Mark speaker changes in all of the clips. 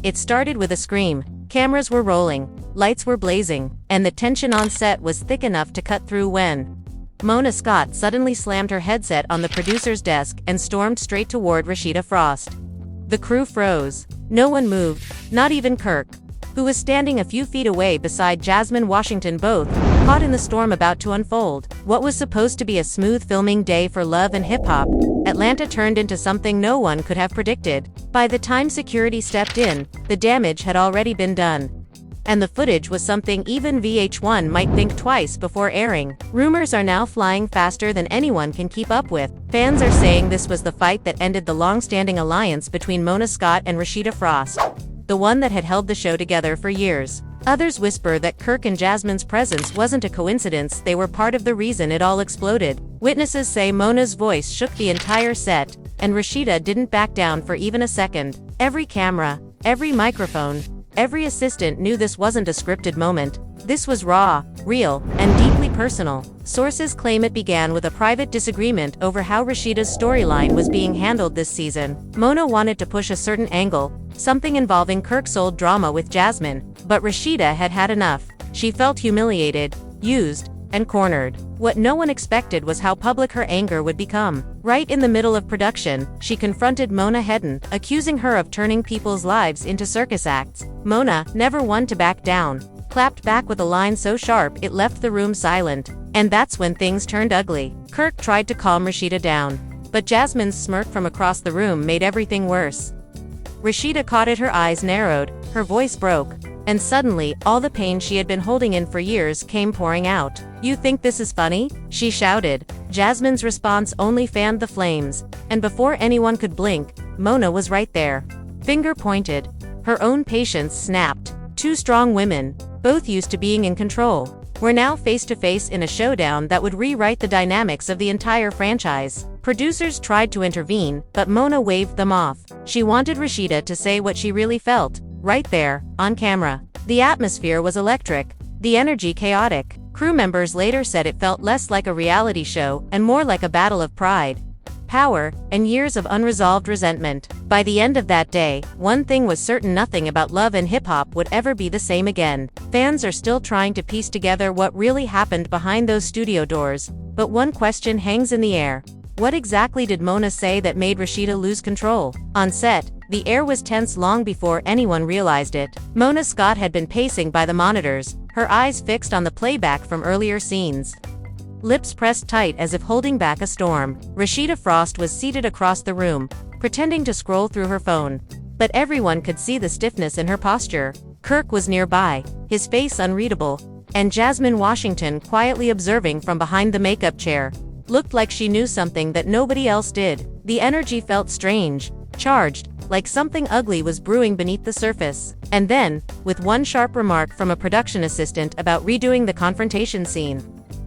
Speaker 1: It started with a scream. Cameras were rolling, lights were blazing, and the tension on set was thick enough to cut through when Mona Scott suddenly slammed her headset on the producer's desk and stormed straight toward Rasheeda Frost. The crew froze. No one moved, not even Kirk, who was standing a few feet away beside Jasmine Washington, both caught in the storm about to unfold. What was supposed to be a smooth filming day for Love and Hip Hop, Atlanta turned into something no one could have predicted. By the time security stepped in, the damage had already been done. And the footage was something even VH1 might think twice before airing. Rumors are now flying faster than anyone can keep up with. Fans are saying this was the fight that ended the long-standing alliance between Mona Scott and Rasheeda Frost, the one that had held the show together for years. Others whisper that Kirk and Jasmine's presence wasn't a coincidence, they were part of the reason it all exploded. Witnesses say Mona's voice shook the entire set, and Rasheeda didn't back down for even a second. Every camera, every microphone, every assistant knew this wasn't a scripted moment. This was raw, real, and deeply personal. Sources claim it began with a private disagreement over how Rasheeda's storyline was being handled this season. Mona wanted to push a certain angle, something involving Kirk's old drama with Jasmine, but Rasheeda had had enough. She felt humiliated, used, and cornered. What no one expected was how public her anger would become. Right in the middle of production, she confronted Mona head-on, accusing her of turning people's lives into circus acts. Mona, never one to back down, clapped back with a line so sharp it left the room silent. And that's when things turned ugly. Kirk tried to calm Rasheeda down, but Jasmine's smirk from across the room made everything worse. Rasheeda caught it, her eyes narrowed, her voice broke, and suddenly, all the pain she had been holding in for years came pouring out. "You think this is funny?" she shouted. Jasmine's response only fanned the flames, and before anyone could blink, Mona was right there. Finger pointed. Her own patience snapped. Two strong women, both used to being in control, were now face to face in a showdown that would rewrite the dynamics of the entire franchise. Producers tried to intervene, but Mona waved them off. She wanted Rasheeda to say what she really felt, right there, on camera. The atmosphere was electric, the energy chaotic. Crew members later said it felt less like a reality show and more like a battle of pride, power, and years of unresolved resentment. By the end of that day, one thing was certain: nothing about Love and Hip Hop would ever be the same again. Fans are still trying to piece together what really happened behind those studio doors, but one question hangs in the air. What exactly did Mona say that made Rasheeda lose control? On set, the air was tense long before anyone realized it. Mona Scott had been pacing by the monitors, her eyes fixed on the playback from earlier scenes, lips pressed tight as if holding back a storm. Rasheeda Frost was seated across the room, pretending to scroll through her phone, but everyone could see the stiffness in her posture. Kirk was nearby, his face unreadable, and Jasmine Washington, quietly observing from behind the makeup chair, looked like she knew something that nobody else did. The energy felt strange, charged, like something ugly was brewing beneath the surface. And then, with one sharp remark from a production assistant about redoing the confrontation scene,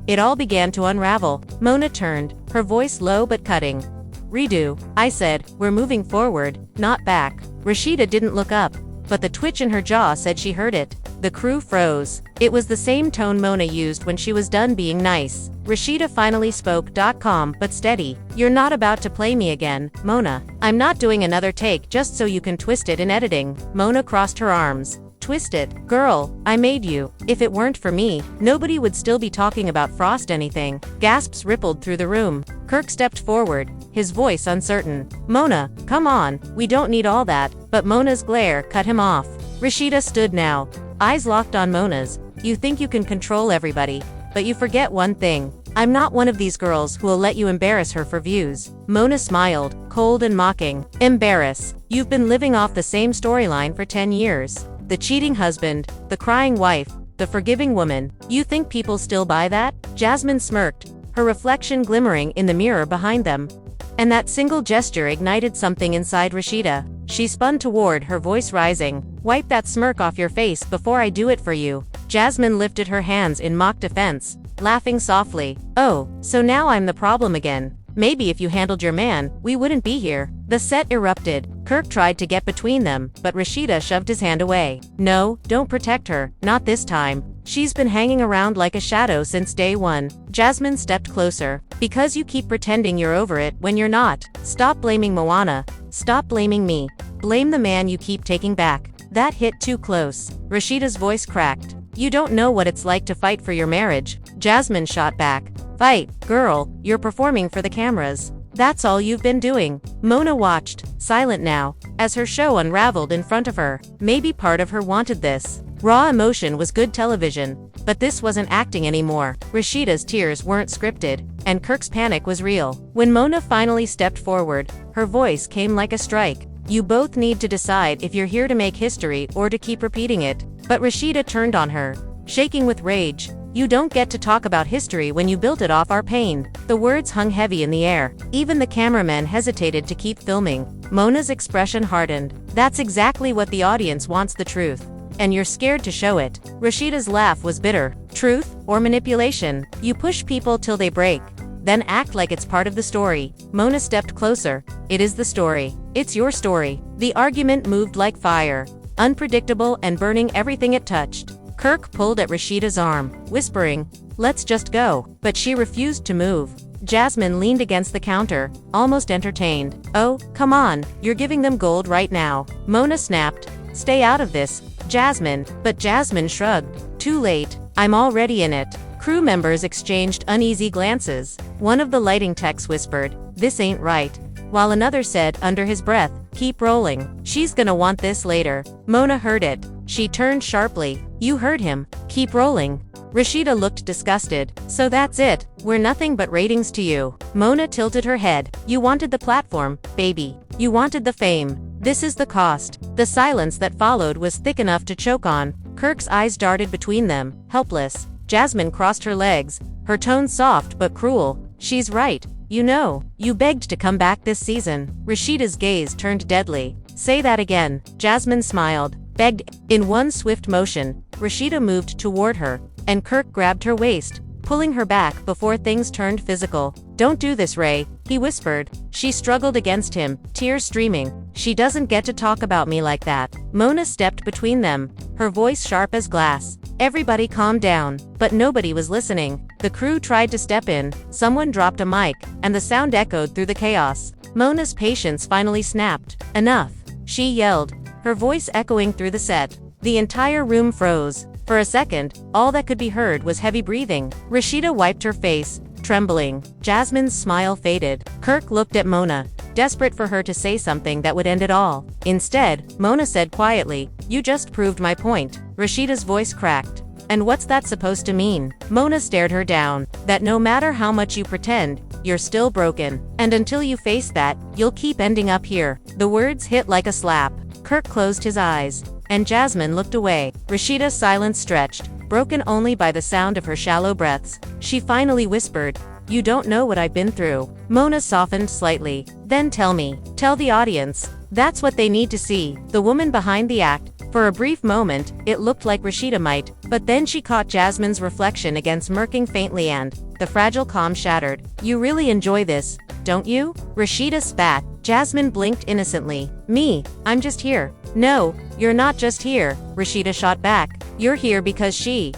Speaker 1: it all began to unravel. Mona turned, her voice low but cutting. "Redo," I said. "We're moving forward, not back." Rasheeda didn't look up, but the twitch in her jaw said she heard it. The crew froze. It was the same tone Mona used when she was done being nice. Rasheeda finally spoke, calm but steady. "You're not about to play me again, Mona. I'm not doing another take just so you can twist it in editing." Mona crossed her arms. "Twist it? Girl, I made you. If it weren't for me, nobody would still be talking about Frost anything." Gasps rippled through the room. Kirk stepped forward, his voice uncertain. "Mona, come on, we don't need all that." But Mona's glare cut him off. Rasheeda stood now, eyes locked on Mona's. "You think you can control everybody, but you forget one thing. I'm not one of these girls who will let you embarrass her for views." Mona smiled, cold and mocking. "Embarrass? You've been living off the same storyline for 10 years. The cheating husband, the crying wife, the forgiving woman. You think people still buy that?" Jasmine smirked, her reflection glimmering in the mirror behind them. And that single gesture ignited something inside Rasheeda. She spun toward, her voice rising. "Wipe that smirk off your face before I do it for you." Jasmine lifted her hands in mock defense, laughing softly. "Oh, so now I'm the problem again. Maybe if you handled your man, we wouldn't be here." The set erupted. Kirk tried to get between them, but Rasheeda shoved his hand away. "No, don't protect her, not this time. She's been hanging around like a shadow since day one." Jasmine stepped closer. "Because you keep pretending you're over it when you're not. Stop blaming Moana. Stop blaming me. Blame the man you keep taking back." That hit too close. Rasheeda's voice cracked. You don't know what it's like to fight for your marriage. Jasmine shot back. Fight, girl, you're performing for the cameras. That's all you've been doing. Mona watched, silent now, as her show unraveled in front of her. Maybe part of her wanted this. Raw emotion was good television, but this wasn't acting anymore. Rasheeda's tears weren't scripted, and Kirk's panic was real. When Mona finally stepped forward, her voice came like a strike. You both need to decide if you're here to make history or to keep repeating it. But Rasheeda turned on her, shaking with rage. You don't get to talk about history when you built it off our pain. The words hung heavy in the air. Even the cameramen hesitated to keep filming. Mona's expression hardened. That's exactly what the audience wants, the truth. And you're scared to show it. Rasheeda's laugh was bitter. Truth or manipulation? You push people till they break, then act like it's part of the story. Mona stepped closer. It is the story. It's your story. The argument moved like fire, unpredictable and burning everything it touched. Kirk pulled at Rasheeda's arm, whispering, "Let's just go." But she refused to move. Jasmine leaned against the counter, almost entertained. "Oh, come on, you're giving them gold right now." Mona snapped, "Stay out of this, Jasmine." But Jasmine shrugged. "Too late. I'm already in it." Crew members exchanged uneasy glances. One of the lighting techs whispered, "This ain't right," while another said under his breath, "Keep rolling. She's gonna want this later." Mona heard it. She turned sharply. "You heard him. Keep rolling." Rasheeda looked disgusted. "So that's it. We're nothing but ratings to you." Mona tilted her head. "You wanted the platform, baby. You wanted the fame. This is the cost." The silence that followed was thick enough to choke on. Kirk's eyes darted between them, helpless. Jasmine crossed her legs, her tone soft but cruel. "She's right. You know, you begged to come back this season." Rasheeda's gaze turned deadly. "Say that again." Jasmine smiled. "Begged." In one swift motion, Rasheeda moved toward her, and Kirk grabbed her waist, pulling her back before things turned physical. "Don't do this, Ray," he whispered. She struggled against him, tears streaming. "She doesn't get to talk about me like that." Mona stepped between them, her voice sharp as glass. Everybody calmed down, but nobody was listening. The crew tried to step in, someone dropped a mic, and the sound echoed through the chaos. Mona's patience finally snapped. "Enough," she yelled, her voice echoing through the set. The entire room froze. For a second, all that could be heard was heavy breathing. Rasheeda wiped her face, trembling. Jasmine's smile faded. Kirk looked at Mona, desperate for her to say something that would end it all. Instead, Mona said quietly, "You just proved my point." Rasheeda's voice cracked. "And what's that supposed to mean?" Mona stared her down. "That no matter how much you pretend, you're still broken. And until you face that, you'll keep ending up here." The words hit like a slap. Kirk closed his eyes, and Jasmine looked away. Rasheeda's silence stretched, broken only by the sound of her shallow breaths. She finally whispered, "You don't know what I've been through." Mona softened slightly. "Then tell me. Tell the audience. That's what they need to see." The woman behind the act. For a brief moment, it looked like Rasheeda might, but then she caught Jasmine's reflection against murking faintly and the fragile calm shattered. "You really enjoy this, don't you?" Rasheeda spat. Jasmine blinked innocently. "Me? I'm just here." "No, you're not just here," Rasheeda shot back. "You're here because she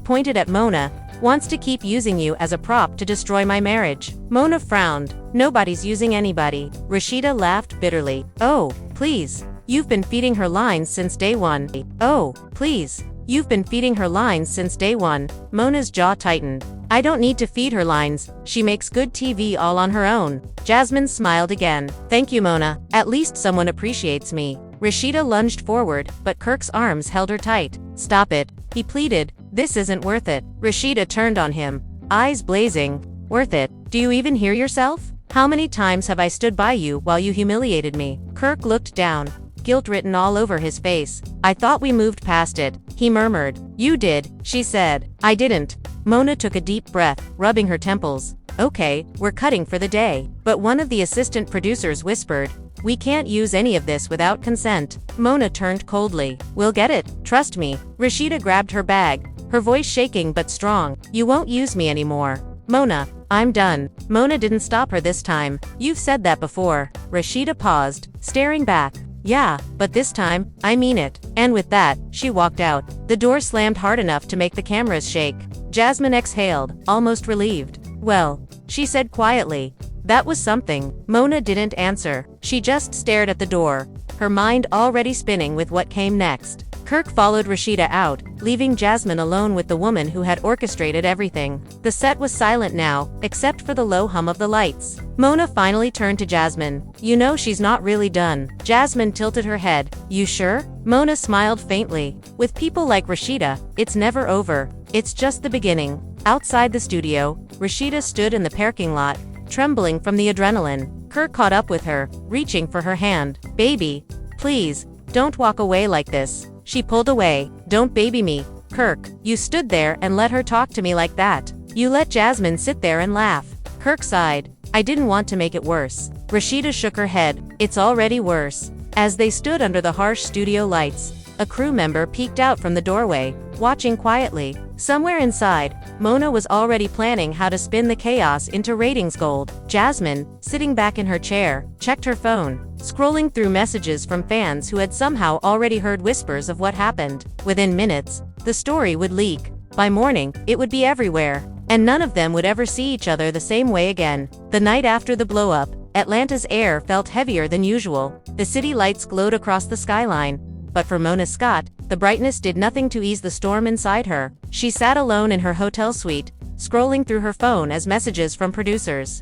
Speaker 1: pointed at Mona, wants to keep using you as a prop to destroy my marriage." Mona frowned. "Nobody's using anybody." Rasheeda laughed bitterly. "Oh, please. You've been feeding her lines since day one." "Oh, please. You've been feeding her lines since day one." Mona's jaw tightened. "I don't need to feed her lines. She makes good TV all on her own." Jasmine smiled again. "Thank you, Mona. At least someone appreciates me." Rasheeda lunged forward, but Kirk's arms held her tight. "Stop it," he pleaded. "This isn't worth it." Rasheeda turned on him, eyes blazing. "Worth it? Do you even hear yourself? How many times have I stood by you while you humiliated me?" Kirk looked down, guilt written all over his face. "I thought we moved past it," he murmured. "You did," she said. "I didn't." Mona took a deep breath, rubbing her temples. "Okay, we're cutting for the day." But one of the assistant producers whispered, "We can't use any of this without consent." Mona turned coldly. "We'll get it, trust me." Rasheeda grabbed her bag, her voice shaking but strong. "You won't use me anymore. Mona, I'm done." Mona didn't stop her this time. "You've said that before." Rasheeda paused, staring back. "Yeah, but this time, I mean it." And with that, she walked out. The door slammed hard enough to make the cameras shake. Jasmine exhaled, almost relieved. "Well," she said quietly, "that was something." Mona didn't answer. She just stared at the door, her mind already spinning with what came next. Kirk followed Rasheeda out, leaving Jasmine alone with the woman who had orchestrated everything. The set was silent now, except for the low hum of the lights. Mona finally turned to Jasmine. "You know she's not really done." Jasmine tilted her head. "You sure?" Mona smiled faintly. "With people like Rasheeda, it's never over. It's just the beginning." Outside the studio, Rasheeda stood in the parking lot, trembling from the adrenaline. Kirk caught up with her, reaching for her hand. "Baby, please, don't walk away like this." She pulled away. "Don't baby me, Kirk. You stood there and let her talk to me like that. You let Jasmine sit there and laugh." Kirk sighed. "I didn't want to make it worse." Rasheeda shook her head. "It's already worse." As they stood under the harsh studio lights, a crew member peeked out from the doorway, watching quietly. Somewhere inside, Mona was already planning how to spin the chaos into ratings gold. Jasmine, sitting back in her chair, checked her phone, scrolling through messages from fans who had somehow already heard whispers of what happened. Within minutes, the story would leak. By morning, it would be everywhere, and none of them would ever see each other the same way again. The night after the blow-up, Atlanta's air felt heavier than usual. The city lights glowed across the skyline. But for Mona Scott, the brightness did nothing to ease the storm inside her. She sat alone in her hotel suite, scrolling through her phone as messages from producers,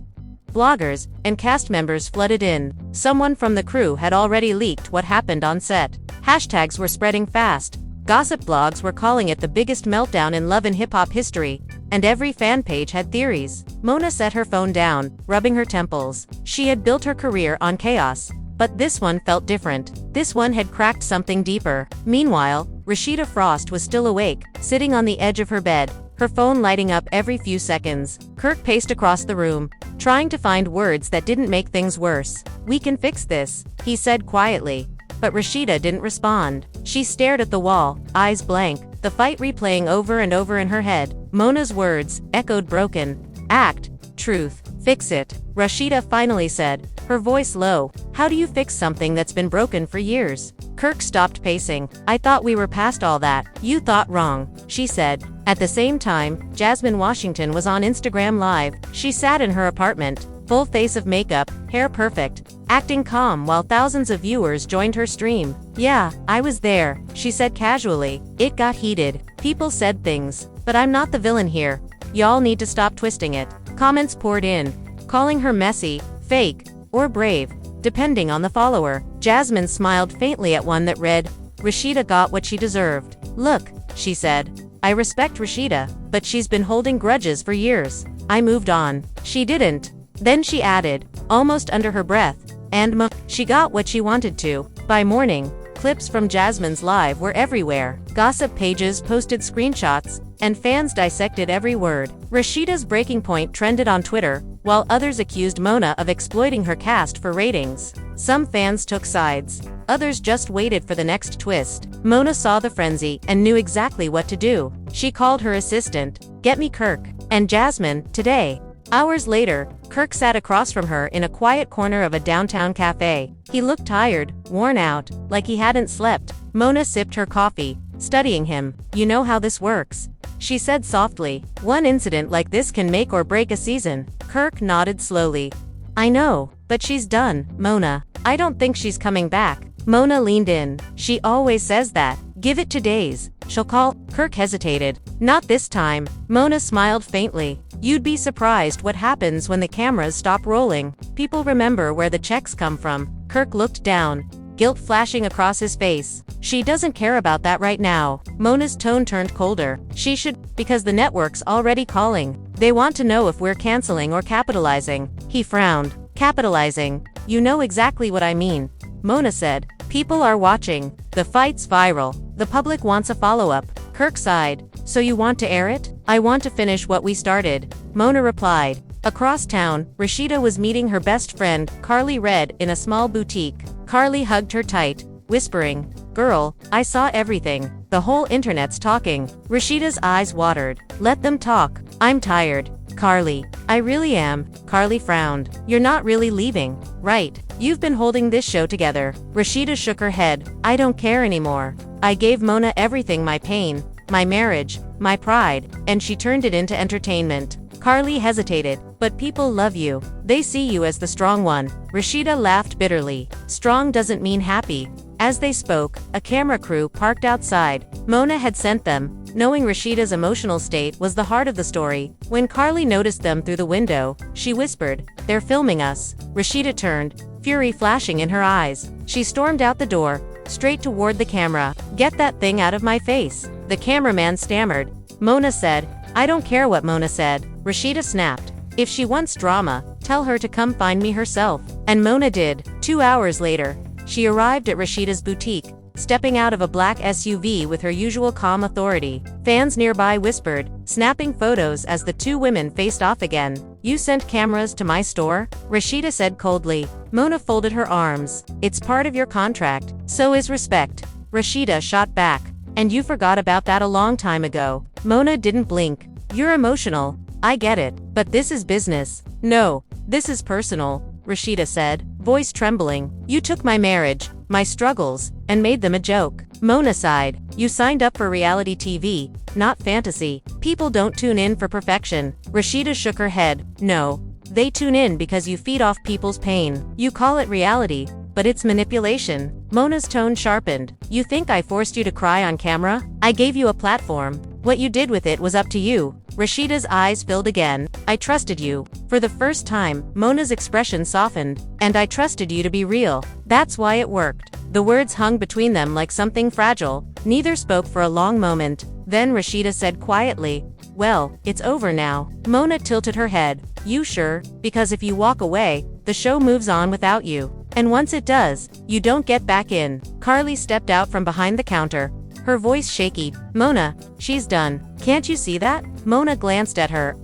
Speaker 1: bloggers, and cast members flooded in. Someone from the crew had already leaked what happened on set. Hashtags were spreading fast. Gossip blogs were calling it the biggest meltdown in love and hip-hop history, and every fan page had theories. Mona set her phone down, rubbing her temples. She had built her career on chaos. But this one felt different. This one had cracked something deeper. Meanwhile, Rasheeda Frost was still awake, sitting on the edge of her bed, her phone lighting up every few seconds. Kirk paced across the room, trying to find words that didn't make things worse. "We can fix this," he said quietly. But Rasheeda didn't respond. She stared at the wall, eyes blank, the fight replaying over and over in her head. Mona's words echoed broken. "Act, truth, fix it," Rasheeda finally said, her voice low. "How do you fix something that's been broken for years?" Kirk stopped pacing. "I thought we were past all that." "You thought wrong," she said. At the same time, Jasmine Washington was on Instagram Live. She sat in her apartment, full face of makeup, hair perfect, acting calm while thousands of viewers joined her stream. "Yeah, I was there," she said casually. "It got heated. People said things. But I'm not the villain here. Y'all need to stop twisting it." Comments poured in, calling her messy, fake, or brave, depending on the follower. Jasmine smiled faintly at one that read, "Rasheeda got what she deserved." "Look," she said. "I respect Rasheeda, but she's been holding grudges for years. I moved on." She didn't. Then she added, almost under her breath, "And she got what she wanted to." By morning, clips from Jasmine's live were everywhere. Gossip pages posted screenshots, and fans dissected every word. Rasheeda's breaking point trended on Twitter, while others accused Mona of exploiting her cast for ratings. Some fans took sides. Others just waited for the next twist. Mona saw the frenzy and knew exactly what to do. She called her assistant, "Get me Kirk and Jasmine today." Hours later, Kirk sat across from her in a quiet corner of a downtown cafe. He looked tired, worn out, like he hadn't slept. Mona sipped her coffee, studying him. "You know how this works," she said softly. "One incident like this can make or break a season." Kirk nodded slowly. "I know, but she's done, Mona. I don't think she's coming back." Mona leaned in. "She always says that. Give it 2 days. She'll call." Kirk hesitated. "Not this time." Mona smiled faintly. "You'd be surprised what happens when the cameras stop rolling. People remember where the checks come from." Kirk looked down, guilt flashing across his face. "She doesn't care about that right now." Mona's tone turned colder. "She should, because the network's already calling. They want to know if we're canceling or capitalizing." He frowned. "Capitalizing? You know exactly what I mean," Mona said. "People are watching. The fight's viral. The public wants a follow-up." Kirk sighed. "So you want to air it?" "I want to finish what we started," Mona replied. Across town, Rasheeda was meeting her best friend, Carly Red, in a small boutique. Carly hugged her tight, whispering, "Girl, I saw everything. The whole internet's talking." Rasheeda's eyes watered. "Let them talk. I'm tired." "Carly, I really am." Carly frowned. "You're not really leaving, right? You've been holding this show together." Rasheeda shook her head. "I don't care anymore. I gave Mona everything, my pain, my marriage, my pride, and she turned it into entertainment." Carly hesitated. But people love you. They see you as the strong one. Rasheeda laughed bitterly. Strong doesn't mean happy. As they spoke, a camera crew parked outside. Mona had sent them, knowing Rasheeda's emotional state was the heart of the story. When Carly noticed them through the window, she whispered, "They're filming us." Rasheeda turned, fury flashing in her eyes. She stormed out the door, straight toward the camera. "Get that thing out of my face." The cameraman stammered. Mona said, "I don't care what Mona said." Rasheeda snapped, "If she wants drama, tell her to come find me herself." And Mona did. 2 hours later, she arrived at Rasheeda's boutique, stepping out of a black SUV with her usual calm authority. Fans nearby whispered, snapping photos as the two women faced off again. "You sent cameras to my store?" Rasheeda said coldly. Mona folded her arms. "It's part of your contract. So is respect." Rasheeda shot back. "And you forgot about that a long time ago." Mona didn't blink. "You're emotional. I get it. But this is business." "No, this is personal," Rasheeda said, voice trembling. "You took my marriage, my struggles, and made them a joke." Mona sighed. "You signed up for reality TV, not fantasy. People don't tune in for perfection." Rasheeda shook her head. "No. They tune in because you feed off people's pain. You call it reality, but it's manipulation." Mona's tone sharpened. "You think I forced you to cry on camera? I gave you a platform. What you did with it was up to you." Rasheeda's eyes filled again. "I trusted you." For the first time, Mona's expression softened. "And I trusted you to be real. That's why it worked." The words hung between them like something fragile. Neither spoke for a long moment. Then Rasheeda said quietly, "Well, it's over now." Mona tilted her head. "You sure? Because if you walk away, the show moves on without you. And once it does, you don't get back in." Carly stepped out from behind the counter, her voice shaky. "Mona, she's done. Can't you see that?" Mona glanced at her,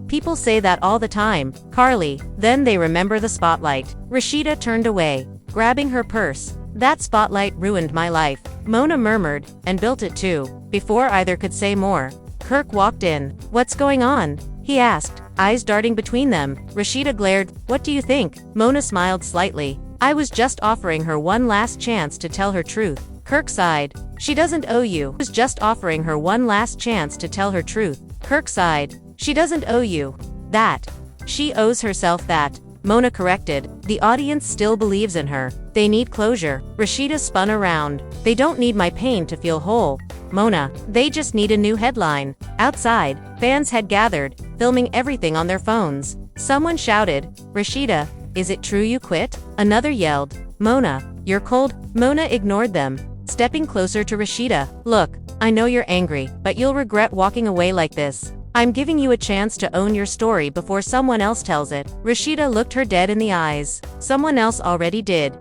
Speaker 1: "People say that all the time, Carly. Then they remember the spotlight." Rasheeda turned away, grabbing her purse. "That spotlight ruined my life," Mona murmured, "and built it too." Before either could say more, Kirk walked in. "What's going on?" he asked, eyes darting between them. Rasheeda glared. "What do you think?" Mona smiled slightly. "I was just offering her one last chance to tell her truth." Kirk sighed. "She doesn't owe you." "I was just offering her one last chance to tell her truth." Kirk sighed. "She doesn't owe you that. She owes herself that." Mona corrected. "The audience still believes in her. They need closure." Rasheeda spun around. "They don't need my pain to feel whole, Mona. They just need a new headline." Outside, fans had gathered, filming everything on their phones. Someone shouted, "Rasheeda, is it true you quit?" Another yelled, "Mona, you're cold." Mona ignored them, stepping closer to Rasheeda. "Look, I know you're angry, but you'll regret walking away like this. I'm giving you a chance to own your story before someone else tells it." Rasheeda looked her dead in the eyes. "Someone else already did."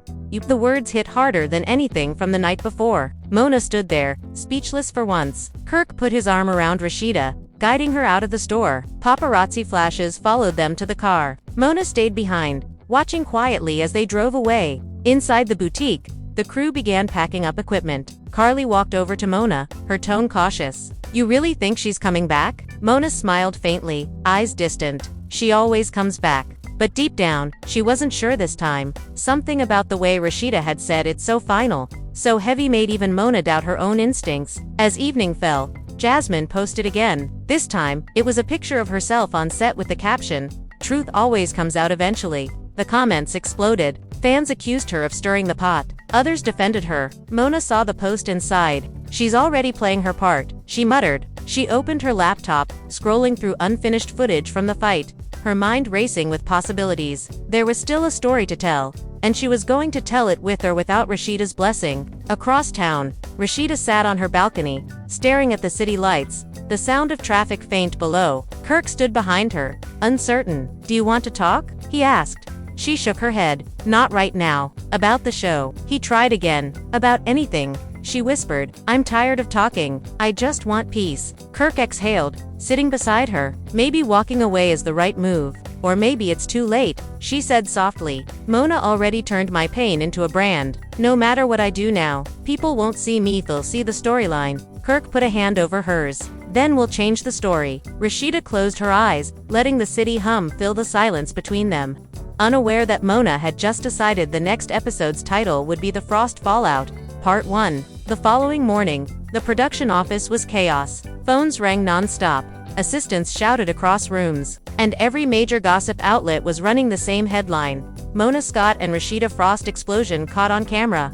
Speaker 1: The words hit harder than anything from the night before. Mona stood there, speechless for once. Kirk put his arm around Rasheeda, guiding her out of the store. Paparazzi flashes followed them to the car. Mona stayed behind, watching quietly as they drove away. Inside the boutique, the crew began packing up equipment. Carly walked over to Mona, her tone cautious. "You really think she's coming back?" Mona smiled faintly, eyes distant. "She always comes back." But deep down, she wasn't sure this time. Something about the way Rasheeda had said it's so final, so heavy made even Mona doubt her own instincts. As evening fell, Jasmine posted again. This time, it was a picture of herself on set with the caption, "Truth always comes out eventually." The comments exploded. Fans accused her of stirring the pot. Others defended her. Mona saw the post and sighed. "She's already playing her part," she muttered. She opened her laptop, scrolling through unfinished footage from the fight, her mind racing with possibilities. There was still a story to tell, and she was going to tell it with or without Rasheeda's blessing. Across town, Rasheeda sat on her balcony, staring at the city lights, the sound of traffic faint below. Kirk stood behind her, uncertain. "Do you want to talk?" he asked. She shook her head. "Not right now." "About the show?" He tried again. "About anything," she whispered. "I'm tired of talking. I just want peace." Kirk exhaled, sitting beside her. "Maybe walking away is the right move. Or maybe it's too late," she said softly. "Mona already turned my pain into a brand. No matter what I do now, people won't see me, they'll see the storyline." Kirk put a hand over hers. "Then we'll change the story." Rasheeda closed her eyes, letting the city hum fill the silence between them, unaware that Mona had just decided the next episode's title would be The Frost Fallout, Part 1. The following morning, the production office was chaos. Phones rang non-stop. assistants shouted across rooms. And every major gossip outlet was running the same headline. Mona Scott and Rasheeda Frost explosion caught on camera.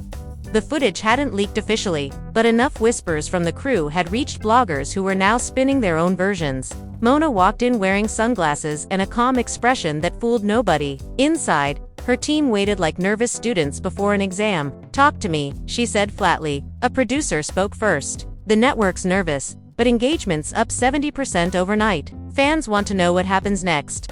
Speaker 1: The footage hadn't leaked officially, but enough whispers from the crew had reached bloggers who were now spinning their own versions. Mona walked in wearing sunglasses and a calm expression that fooled nobody. Inside, her team waited like nervous students before an exam. "Talk to me," she said flatly. A producer spoke first. "The network's nervous, but engagement's up 70% overnight. Fans want to know what happens next."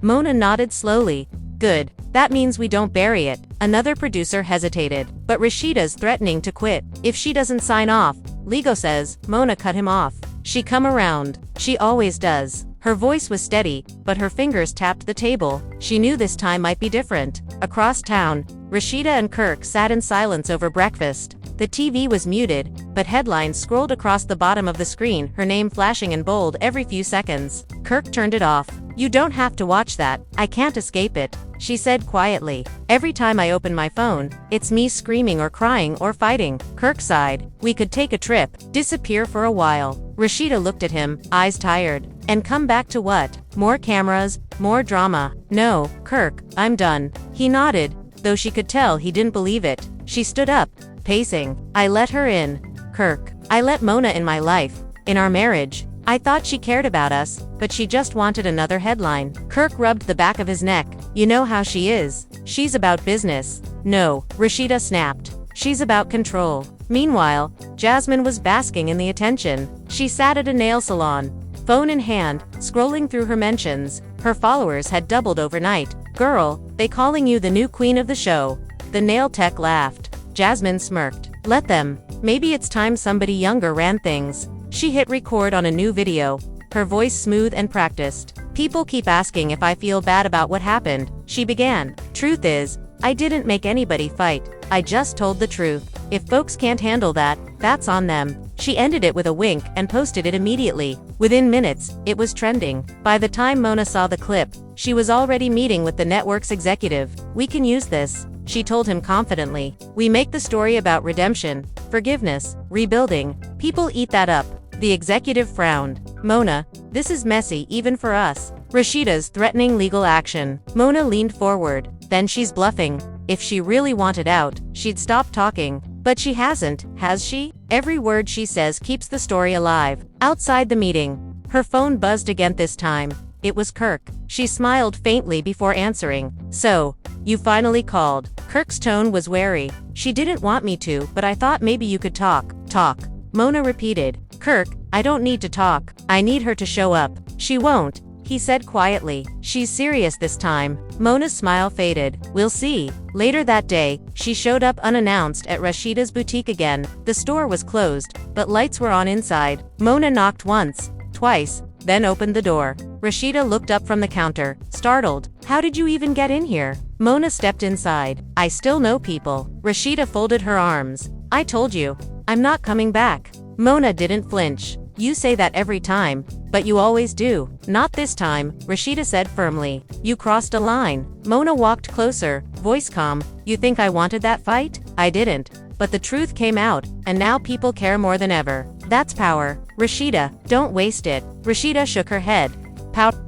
Speaker 1: Mona nodded slowly. "Good. That means we don't bury it." Another producer hesitated. "But Rasheeda's threatening to quit. If she doesn't sign off, Lego says." Mona cut him off. "She come around. She always does." Her voice was steady, but her fingers tapped the table. She knew this time might be different. Across town, Rasheeda and Kirk sat in silence over breakfast. The TV was muted, but headlines scrolled across the bottom of the screen, her name flashing in bold every few seconds. Kirk turned it off. "You don't have to watch that. I can't escape it," she said quietly. "Every time I open my phone, it's me screaming or crying or fighting." Kirk sighed. "We could take a trip, disappear for a while." Rasheeda looked at him, eyes tired. "And come back to what? More cameras, more drama?" "No, Kirk, I'm done." He nodded, though she could tell he didn't believe it. She stood up, pacing. "I let her in, Kirk. I let Mona in my life, in our marriage. I thought she cared about us, but she just wanted another headline." Kirk rubbed the back of his neck. "You know how she is. She's about business." "No," Rasheeda snapped. "She's about control." Meanwhile, Jasmine was basking in the attention. She sat at a nail salon, phone in hand, scrolling through her mentions. Her followers had doubled overnight. "Girl, they calling you the new queen of the show." The nail tech laughed. Jasmine smirked. "Let them. Maybe it's time somebody younger ran things." She hit record on a new video, her voice smooth and practiced. "People keep asking if I feel bad about what happened," she began. "Truth is, I didn't make anybody fight. I just told the truth. If folks can't handle that, that's on them." She ended it with a wink and posted it immediately. Within minutes, it was trending. By the time Mona saw the clip, she was already meeting with the network's executive. "We can use this," she told him confidently. "We make the story about redemption, forgiveness, rebuilding. People eat that up." The executive frowned. "Mona, this is messy even for us." Rasheeda's threatening legal action. Mona leaned forward. "Then she's bluffing. If she really wanted out, she'd stop talking. But she hasn't, has she? Every word she says keeps the story alive." Outside the meeting, her phone buzzed again this time. It was Kirk. She smiled faintly before answering. "So, you finally called." Kirk's tone was wary. "She didn't want me to, but I thought maybe you could talk." "Talk?" Mona repeated. "Kirk, I don't need to talk. I need her to show up." "She won't," he said quietly. "She's serious this time." Mona's smile faded. "We'll see." Later that day, she showed up unannounced at Rasheeda's boutique again. The store was closed, but lights were on inside. Mona knocked once, twice, then opened the door. Rasheeda looked up from the counter, startled. "How did you even get in here?" Mona stepped inside. "I still know people." Rasheeda folded her arms. "I told you. I'm not coming back." Mona didn't flinch. "You say that every time, but you always do." "Not this time," Rasheeda said firmly. "You crossed a line." Mona walked closer, voice calm. "You think I wanted that fight? I didn't. But the truth came out, and now people care more than ever. That's power. Rasheeda, don't waste it." Rasheeda shook her head.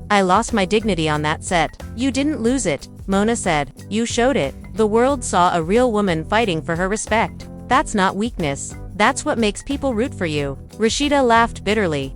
Speaker 1: "I lost my dignity on that set." "You didn't lose it," Mona said. "You showed it. The world saw a real woman fighting for her respect. That's not weakness. That's what makes people root for you." Rasheeda laughed bitterly.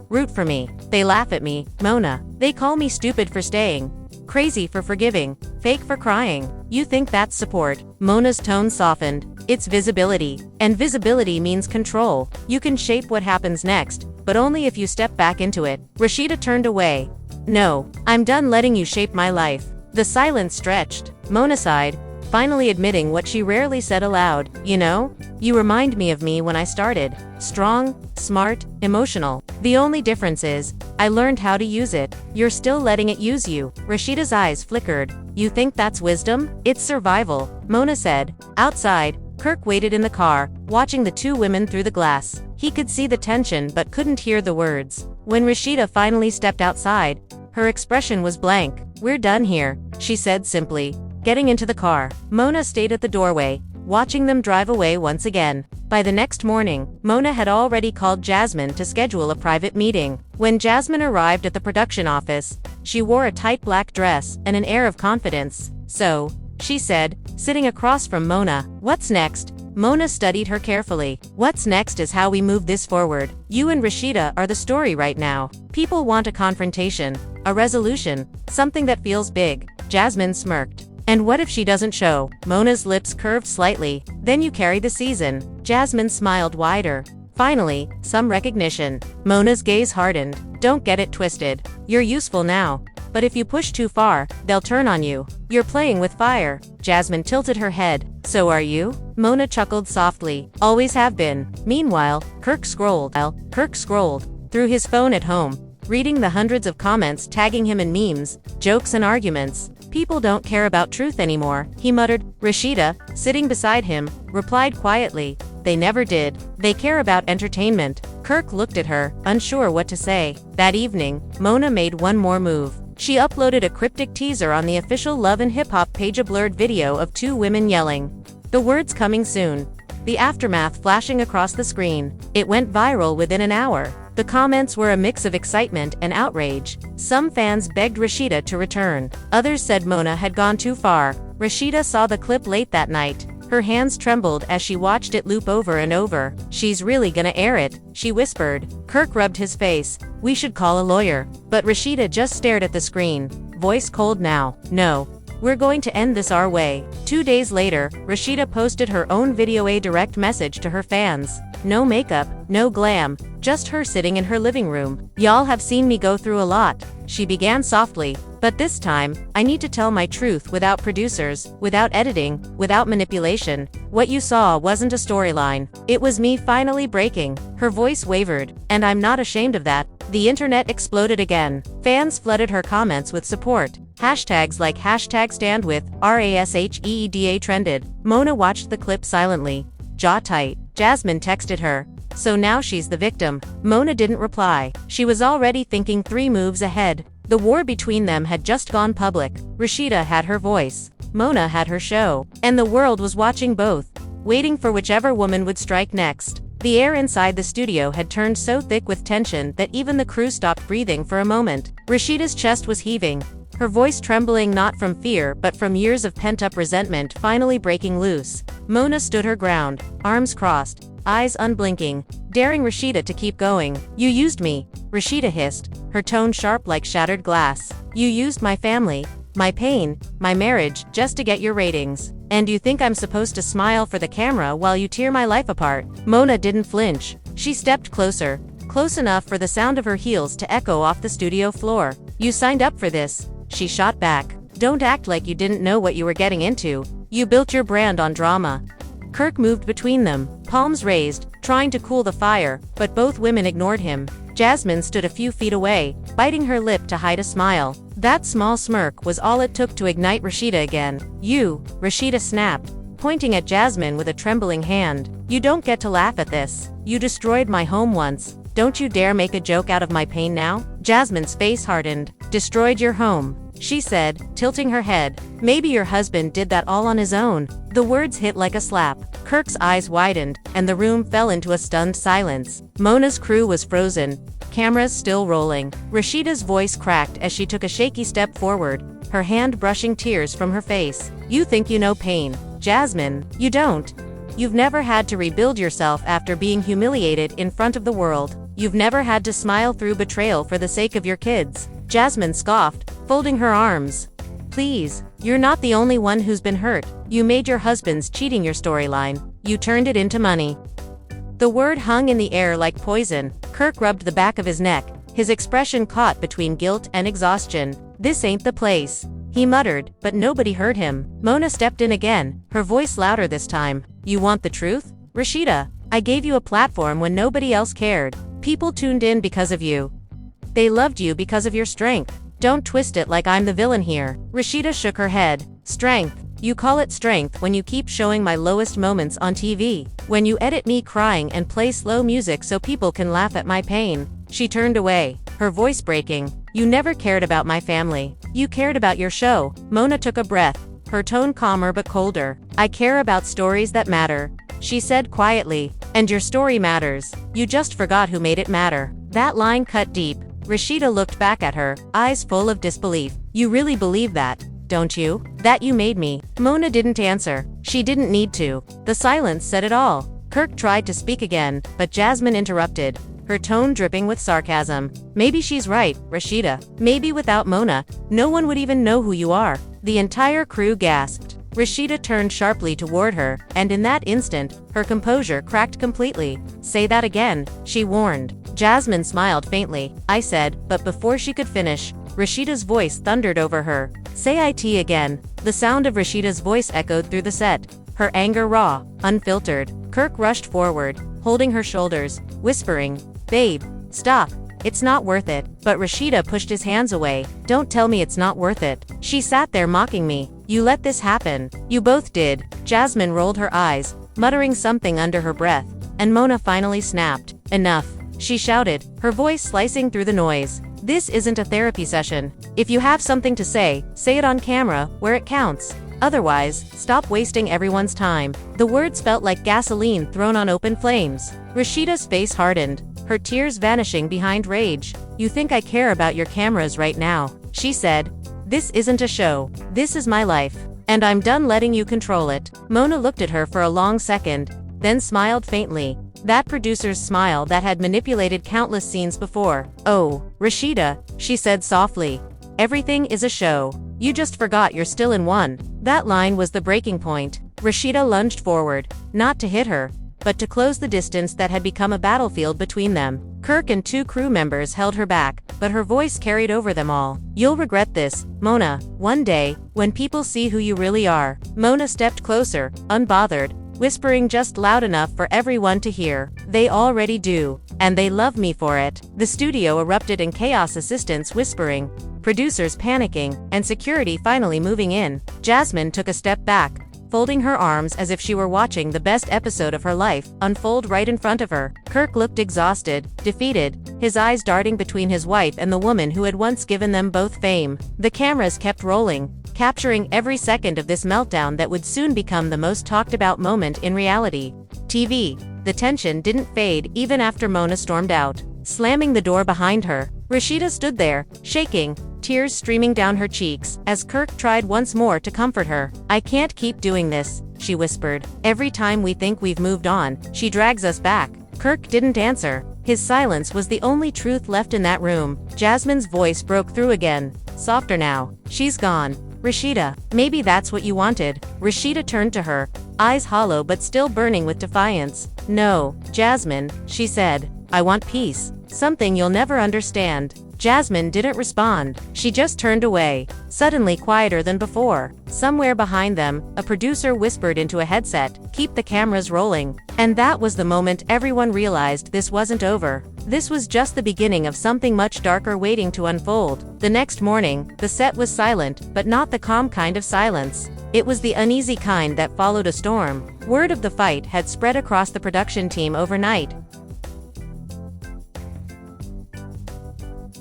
Speaker 1: "Root for me? They laugh at me, Mona. They call me stupid for staying, crazy for forgiving, fake for crying. You think that's support?" Mona's tone softened. "It's visibility. And visibility means control. You can shape what happens next, but only if you step back into it." Rasheeda turned away. "No, I'm done letting you shape my life." The silence stretched. Mona sighed, finally admitting what she rarely said aloud. "You know, you remind me of me when I started. Strong, smart, emotional. The only difference is, I learned how to use it. You're still letting it use you." Rasheeda's eyes flickered. "You think that's wisdom?" "It's survival," Mona said. Outside, Kirk waited in the car, watching the two women through the glass. He could see the tension but couldn't hear the words. When Rasheeda finally stepped outside, her expression was blank. "We're done here," she said simply, getting into the car. Mona stayed at the doorway, watching them drive away once again. By the next morning, Mona had already called Jasmine to schedule a private meeting. When Jasmine arrived at the production office, she wore a tight black dress and an air of confidence. "So," she said, sitting across from Mona, "what's next?" Mona studied her carefully. "What's next is how we move this forward. You and Rasheeda are the story right now. People want a confrontation, a resolution, something that feels big." Jasmine smirked. "And what if she doesn't show?" Mona's lips curved slightly. "Then you carry the season." Jasmine smiled wider. "Finally, some recognition." Mona's gaze hardened. "Don't get it twisted. You're useful now. But if you push too far, they'll turn on you. You're playing with fire." Jasmine tilted her head. "So are you?" Mona chuckled softly. "Always have been." Meanwhile, Kirk scrolled through his phone at home, reading the hundreds of comments tagging him in memes, jokes and arguments. "People don't care about truth anymore," he muttered. Rasheeda, sitting beside him, replied quietly, "They never did. They care about entertainment." Kirk looked at her, unsure what to say. That evening, Mona made one more move. She uploaded a cryptic teaser on the official Love and Hip Hop page, a blurred video of two women yelling. The words "coming soon." The aftermath flashing across the screen. It went viral within an hour. The comments were a mix of excitement and outrage. Some fans begged Rasheeda to return. Others said Mona had gone too far. Rasheeda saw the clip late that night. Her hands trembled as she watched it loop over and over. "She's really gonna air it," she whispered. Kirk rubbed his face. "We should call a lawyer." But Rasheeda just stared at the screen, voice cold now. "No. We're going to end this our way." 2 days later, Rasheeda posted her own video, a direct message to her fans. No makeup, no glam, just her sitting in her living room. "Y'all have seen me go through a lot," she began softly. "But this time, I need to tell my truth without producers, without editing, without manipulation. What you saw wasn't a storyline. It was me finally breaking." Her voice wavered. "And I'm not ashamed of that." The internet exploded again. Fans flooded her comments with support. Hashtags like #StandWith Rasheeda trended. Mona watched the clip silently, jaw tight. Jasmine texted her. So now she's the victim. Mona didn't reply. She was already thinking 3 moves ahead. The war between them had just gone public. Rasheeda had her voice. Mona had her show. And the world was watching both, waiting for whichever woman would strike next. The air inside the studio had turned so thick with tension that even the crew stopped breathing for a moment. Rasheeda's chest was heaving, her voice trembling not from fear but from years of pent-up resentment finally breaking loose. Mona stood her ground, arms crossed, eyes unblinking, daring Rasheeda to keep going. "You used me," Rasheeda hissed, her tone sharp like shattered glass. "You used my family, my pain, my marriage, just to get your ratings. And you think I'm supposed to smile for the camera while you tear my life apart?" Mona didn't flinch. She stepped closer, close enough for the sound of her heels to echo off the studio floor. "You signed up for this," she shot back. "Don't act like you didn't know what you were getting into. You built your brand on drama." Kirk moved between them, palms raised, trying to cool the fire, but both women ignored him. Jasmine stood a few feet away, biting her lip to hide a smile. That small smirk was all it took to ignite Rasheeda again. "You," Rasheeda snapped, pointing at Jasmine with a trembling hand. "You don't get to laugh at this. You destroyed my home once. Don't you dare make a joke out of my pain now." Jasmine's face hardened. "Destroyed your home," she said, tilting her head. "Maybe your husband did that all on his own." The words hit like a slap. Kirk's eyes widened, and the room fell into a stunned silence. Mona's crew was frozen, cameras still rolling. Rasheeda's voice cracked as she took a shaky step forward, her hand brushing tears from her face. "You think you know pain, Jasmine. You don't. You've never had to rebuild yourself after being humiliated in front of the world. You've never had to smile through betrayal for the sake of your kids." Jasmine scoffed, folding her arms. "Please, you're not the only one who's been hurt. You made your husband's cheating your storyline. You turned it into money." The word hung in the air like poison. Kirk rubbed the back of his neck, his expression caught between guilt and exhaustion. "This ain't the place," he muttered, but nobody heard him. Mona stepped in again, her voice louder this time. "You want the truth? Rasheeda, I gave you a platform when nobody else cared. People tuned in because of you. They loved you because of your strength. Don't twist it like I'm the villain here." Rasheeda shook her head. "Strength? You call it strength when you keep showing my lowest moments on TV. When you edit me crying and play slow music so people can laugh at my pain." She turned away, her voice breaking. "You never cared about my family. You cared about your show." Mona took a breath, her tone calmer but colder. "I care about stories that matter," she said quietly. And your story matters. You just forgot who made it matter. That line cut deep. Rasheeda looked back at her, eyes full of disbelief. You really believe that, don't you? That you made me? Mona didn't answer. She didn't need to. The silence said it all. Kirk tried to speak again, but Jasmine interrupted, her tone dripping with sarcasm. Maybe she's right, Rasheeda. Maybe without Mona, no one would even know who you are. The entire crew gasped. Rasheeda turned sharply toward her, and in that instant, her composure cracked completely. Say that again, she warned. Jasmine smiled faintly. I said, but before she could finish, Rasheeda's voice thundered over her. Say it again. The sound of Rasheeda's voice echoed through the set, her anger raw, unfiltered. Kirk rushed forward, holding her shoulders, whispering, Babe, stop. It's not worth it. But Rasheeda pushed his hands away. Don't tell me it's not worth it. She sat there mocking me. You let this happen. You both did. Jasmine rolled her eyes, muttering something under her breath, and Mona finally snapped. Enough, she shouted, her voice slicing through the noise. This isn't a therapy session. If you have something to say it on camera, where it counts. Otherwise, stop wasting everyone's time. The words felt like gasoline thrown on open flames. Rasheeda's face hardened, her tears vanishing behind rage. You think I care about your cameras right now, she said. This isn't a show. This is my life. And I'm done letting you control it. Mona looked at her for a long second, then smiled faintly. That producer's smile that had manipulated countless scenes before. Oh, Rasheeda, she said softly. Everything is a show. You just forgot you're still in one. That line was the breaking point. Rasheeda lunged forward, not to hit her, but to close the distance that had become a battlefield between them. Kirk and 2 crew members held her back, but her voice carried over them all. You'll regret this, Mona, one day, when people see who you really are. Mona stepped closer, unbothered, whispering just loud enough for everyone to hear. They already do, and they love me for it. The studio erupted in chaos, assistants whispering, producers panicking, and security finally moving in. Jasmine took a step back, folding her arms as if she were watching the best episode of her life unfold right in front of her. Kirk looked exhausted, defeated, his eyes darting between his wife and the woman who had once given them both fame. The cameras kept rolling, capturing every second of this meltdown that would soon become the most talked about moment in reality TV. The tension didn't fade even after Mona stormed out, slamming the door behind her. Rasheeda stood there, shaking, tears streaming down her cheeks, as Kirk tried once more to comfort her. I can't keep doing this, she whispered. Every time we think we've moved on, she drags us back. Kirk didn't answer. His silence was the only truth left in that room. Jasmine's voice broke through again, softer now. She's gone. Rasheeda, maybe that's what you wanted. Rasheeda turned to her, eyes hollow but still burning with defiance. No, Jasmine, she said. I want peace. Something you'll never understand. Jasmine didn't respond. She just turned away, suddenly quieter than before. Somewhere behind them, a producer whispered into a headset, "Keep the cameras rolling." And that was the moment everyone realized this wasn't over. This was just the beginning of something much darker waiting to unfold. The next morning, the set was silent, but not the calm kind of silence. It was the uneasy kind that followed a storm. Word of the fight had spread across the production team overnight.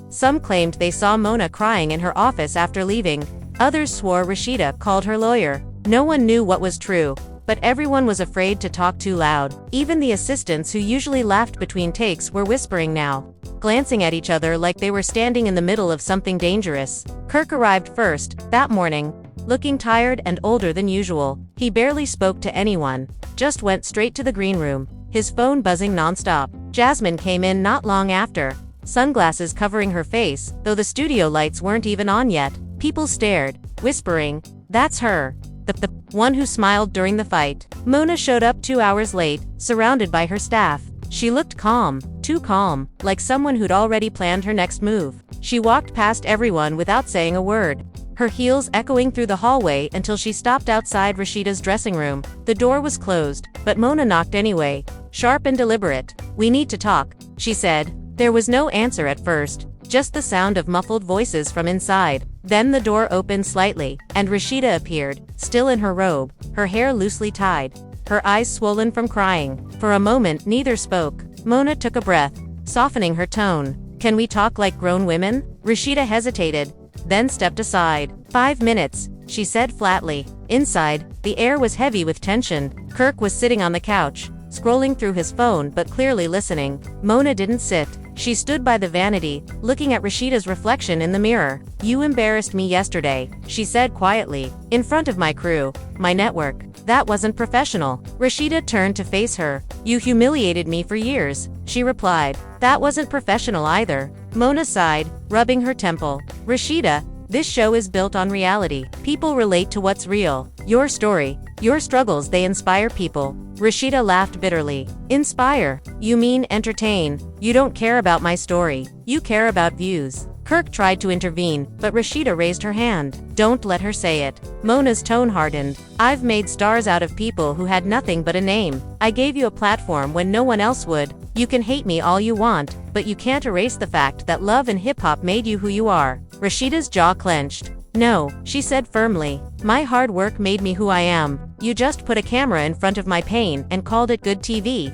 Speaker 1: Some claimed they saw Mona crying in her office after leaving. Others swore Rasheeda called her lawyer. No one knew what was true, but everyone was afraid to talk too loud. Even the assistants who usually laughed between takes were whispering now, glancing at each other like they were standing in the middle of something dangerous. Kirk arrived first, that morning, looking tired and older than usual. He barely spoke to anyone, just went straight to the green room, his phone buzzing nonstop. Jasmine came in not long after, sunglasses covering her face, though the studio lights weren't even on yet. People stared, whispering, "That's her. The one who smiled during the fight." Mona showed up 2 hours late, surrounded by her staff. She looked calm, too calm, like someone who'd already planned her next move. She walked past everyone without saying a word, her heels echoing through the hallway until she stopped outside Rasheeda's dressing room. The door was closed, but Mona knocked anyway, sharp and deliberate. "We need to talk," she said. There was no answer at first, just the sound of muffled voices from inside. Then the door opened slightly, and Rasheeda appeared, still in her robe, her hair loosely tied, her eyes swollen from crying. For a moment neither spoke. Mona took a breath, softening her tone. "Can we talk like grown women?" Rasheeda hesitated, then stepped aside. 5 minutes, she said flatly. Inside, the air was heavy with tension. Kirk was sitting on the couch, scrolling through his phone but clearly listening. Mona didn't sit. She stood by the vanity, looking at Rasheeda's reflection in the mirror. "You embarrassed me yesterday," she said quietly, "in front of my crew, my network. That wasn't professional." Rasheeda turned to face her. "You humiliated me for years," she replied. "That wasn't professional either." Mona sighed, rubbing her temple. "Rasheeda, this show is built on reality. People relate to what's real. Your story, your struggles, they inspire people." Rasheeda laughed bitterly. "Inspire? You mean entertain? You don't care about my story. You care about views." Kirk tried to intervene, but Rasheeda raised her hand. "Don't let her say it." Mona's tone hardened. "I've made stars out of people who had nothing but a name. I gave you a platform when no one else would. You can hate me all you want, but you can't erase the fact that love and hip-hop made you who you are." Rasheeda's jaw clenched. "No," she said firmly. "My hard work made me who I am. You just put a camera in front of my pain and called it good TV."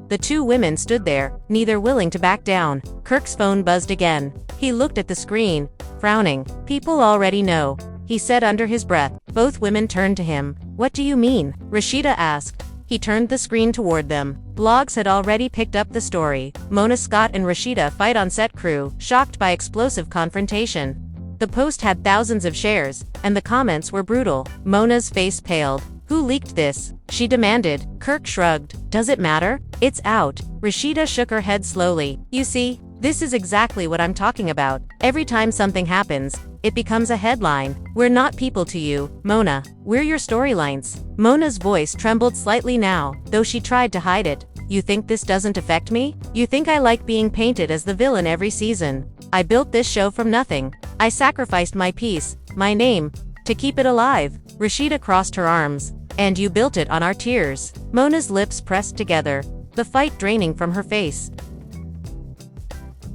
Speaker 1: The two women stood there, neither willing to back down. Kirk's phone buzzed again. He looked at the screen, frowning. "People already know," he said under his breath. Both women turned to him. "What do you mean?" Rasheeda asked. He turned the screen toward them. Blogs had already picked up the story. Mona Scott and Rasheeda fight on set. Crew, shocked by explosive confrontation. The post had thousands of shares, and the comments were brutal. Mona's face paled. "Who leaked this?" she demanded. Kirk shrugged. "Does it matter? It's out." Rasheeda shook her head slowly. "You see, this is exactly what I'm talking about. Every time something happens, it becomes a headline. We're not people to you, Mona. We're your storylines." Mona's voice trembled slightly now, though she tried to hide it. "You think this doesn't affect me? You think I like being painted as the villain every season? I built this show from nothing. I sacrificed my peace, my name, to keep it alive." Rasheeda crossed her arms. "And you built it on our tears." Mona's lips pressed together, the fight draining from her face.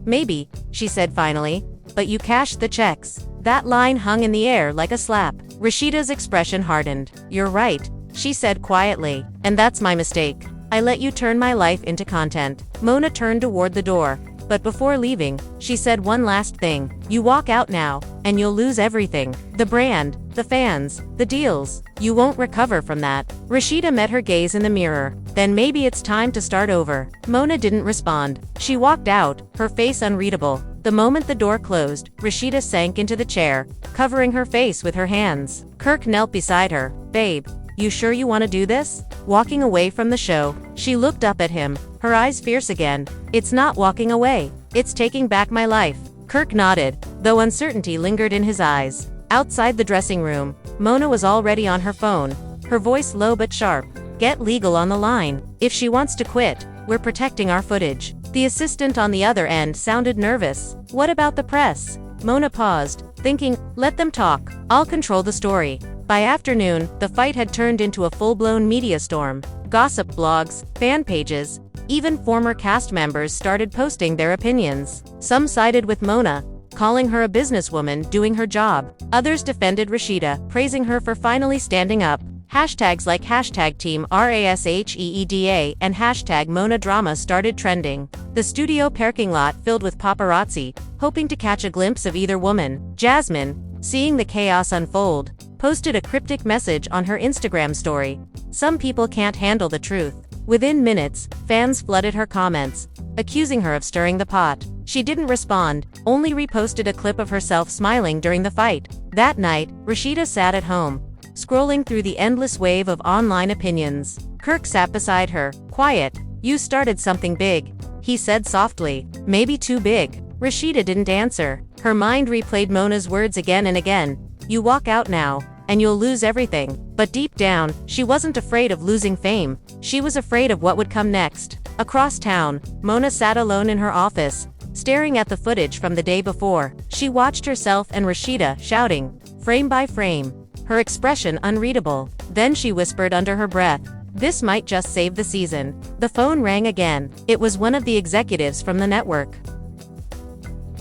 Speaker 1: "Maybe," she said finally, "but you cashed the checks." That line hung in the air like a slap. Rasheeda's expression hardened. "You're right," she said quietly, "and that's my mistake. I let you turn my life into content." Mona turned toward the door, but before leaving, she said one last thing. "You walk out now, and you'll lose everything. The brand, the fans, the deals. You won't recover from that." Rasheeda met her gaze in the mirror. "Then maybe it's time to start over." Mona didn't respond. She walked out, her face unreadable. The moment the door closed, Rasheeda sank into the chair, covering her face with her hands. Kirk knelt beside her. "Babe, you sure you want to do this?" Walking away from the show, she looked up at him, her eyes fierce again. "It's not walking away. It's taking back my life." Kirk nodded, though uncertainty lingered in his eyes. Outside the dressing room, Mona was already on her phone, her voice low but sharp. "Get legal on the line. If she wants to quit, we're protecting our footage." The assistant on the other end sounded nervous. "What about the press?" Mona paused, thinking, "Let them talk. I'll control the story." By afternoon, the fight had turned into a full-blown media storm. Gossip blogs, fan pages, even former cast members started posting their opinions. Some sided with Mona, calling her a businesswoman doing her job. Others defended Rasheeda, praising her for finally standing up. Hashtags like #TeamRasheeda and #MonaDrama started trending. The studio parking lot filled with paparazzi, hoping to catch a glimpse of either woman. Jasmine, seeing the chaos unfold, posted a cryptic message on her Instagram story. "Some people can't handle the truth." Within minutes, fans flooded her comments, accusing her of stirring the pot. She didn't respond, only reposted a clip of herself smiling during the fight. That night, Rasheeda sat at home, scrolling through the endless wave of online opinions. Kirk sat beside her, quiet. "You started something big," he said softly. "Maybe too big." Rasheeda didn't answer. Her mind replayed Mona's words again and again. "You walk out now, and you'll lose everything." But deep down, she wasn't afraid of losing fame. She was afraid of what would come next. Across town, Mona sat alone in her office, staring at the footage from the day before. She watched herself and Rasheeda shouting, frame by frame, her expression unreadable. Then she whispered under her breath, "This might just save the season." The phone rang again. It was one of the executives from the network.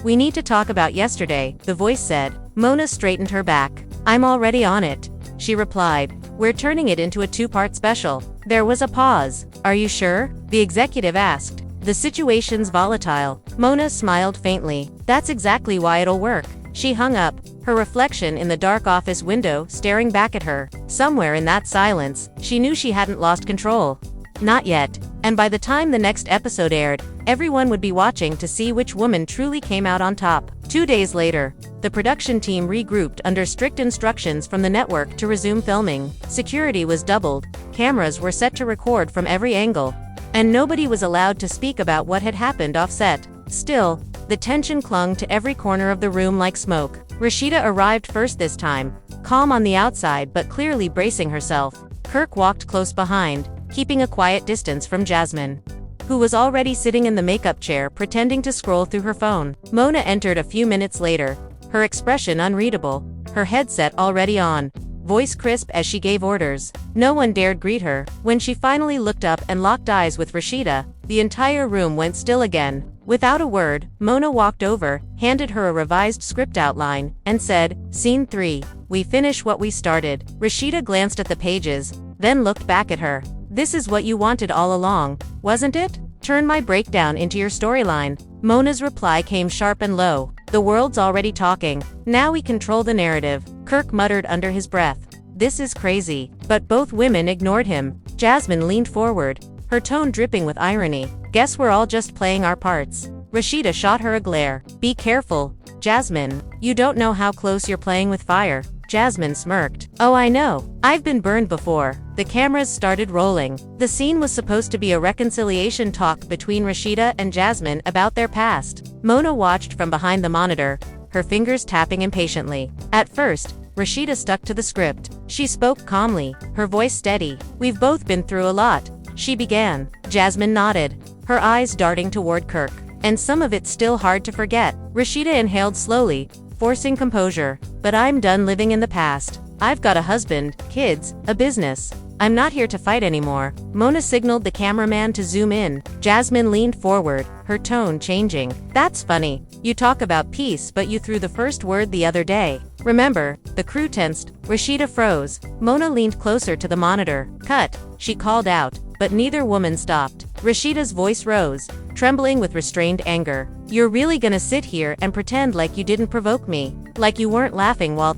Speaker 1: "We need to talk about yesterday," the voice said. Mona straightened her back. "I'm already on it," she replied. "We're turning it into a two-part special." There was a pause. "Are you sure?" the executive asked. "The situation's volatile." Mona smiled faintly. "That's exactly why it'll work." She hung up, her reflection in the dark office window staring back at her. Somewhere in that silence, she knew she hadn't lost control. Not yet. And by the time the next episode aired, everyone would be watching to see which woman truly came out on top. 2 days later, the production team regrouped under strict instructions from the network to resume filming. Security was doubled, cameras were set to record from every angle, and nobody was allowed to speak about what had happened off-set. Still, the tension clung to every corner of the room like smoke. Rasheeda arrived first this time, calm on the outside but clearly bracing herself. Kirk walked close behind, keeping a quiet distance from Jasmine, who was already sitting in the makeup chair pretending to scroll through her phone. Mona entered a few minutes later, her expression unreadable, her headset already on, voice crisp as she gave orders. No one dared greet her. When she finally looked up and locked eyes with Rasheeda, the entire room went still again. Without a word, Mona walked over, handed her a revised script outline, and said, "Scene 3. We finish what we started." Rasheeda glanced at the pages, then looked back at her. "This is what you wanted all along, wasn't it? Turn my breakdown into your storyline." Mona's reply came sharp and low. "The world's already talking. Now we control the narrative." Kirk muttered under his breath. "This is crazy." But both women ignored him. Jasmine leaned forward, her tone dripping with irony. "Guess we're all just playing our parts." Rasheeda shot her a glare. "Be careful, Jasmine. You don't know how close you're playing with fire." Jasmine smirked. "Oh, I know. I've been burned before." The cameras started rolling. The scene was supposed to be a reconciliation talk between Rasheeda and Jasmine about their past. Mona watched from behind the monitor, her fingers tapping impatiently. At first, Rasheeda stuck to the script. She spoke calmly, her voice steady. "We've both been through a lot," she began. Jasmine nodded, her eyes darting toward Kirk. "And some of it's still hard to forget." Rasheeda inhaled slowly, forcing composure. "But I'm done living in the past. I've got a husband, kids, a business. I'm not here to fight anymore." Mona signaled the cameraman to zoom in. Jasmine leaned forward, her tone changing. "That's funny. You talk about peace but you threw the first word the other day. Remember?" The crew tensed. Rasheeda froze. Mona leaned closer to the monitor. "Cut," she called out, but neither woman stopped. Rasheeda's voice rose, trembling with restrained anger. "You're really gonna sit here and pretend like you didn't provoke me? Like you weren't laughing while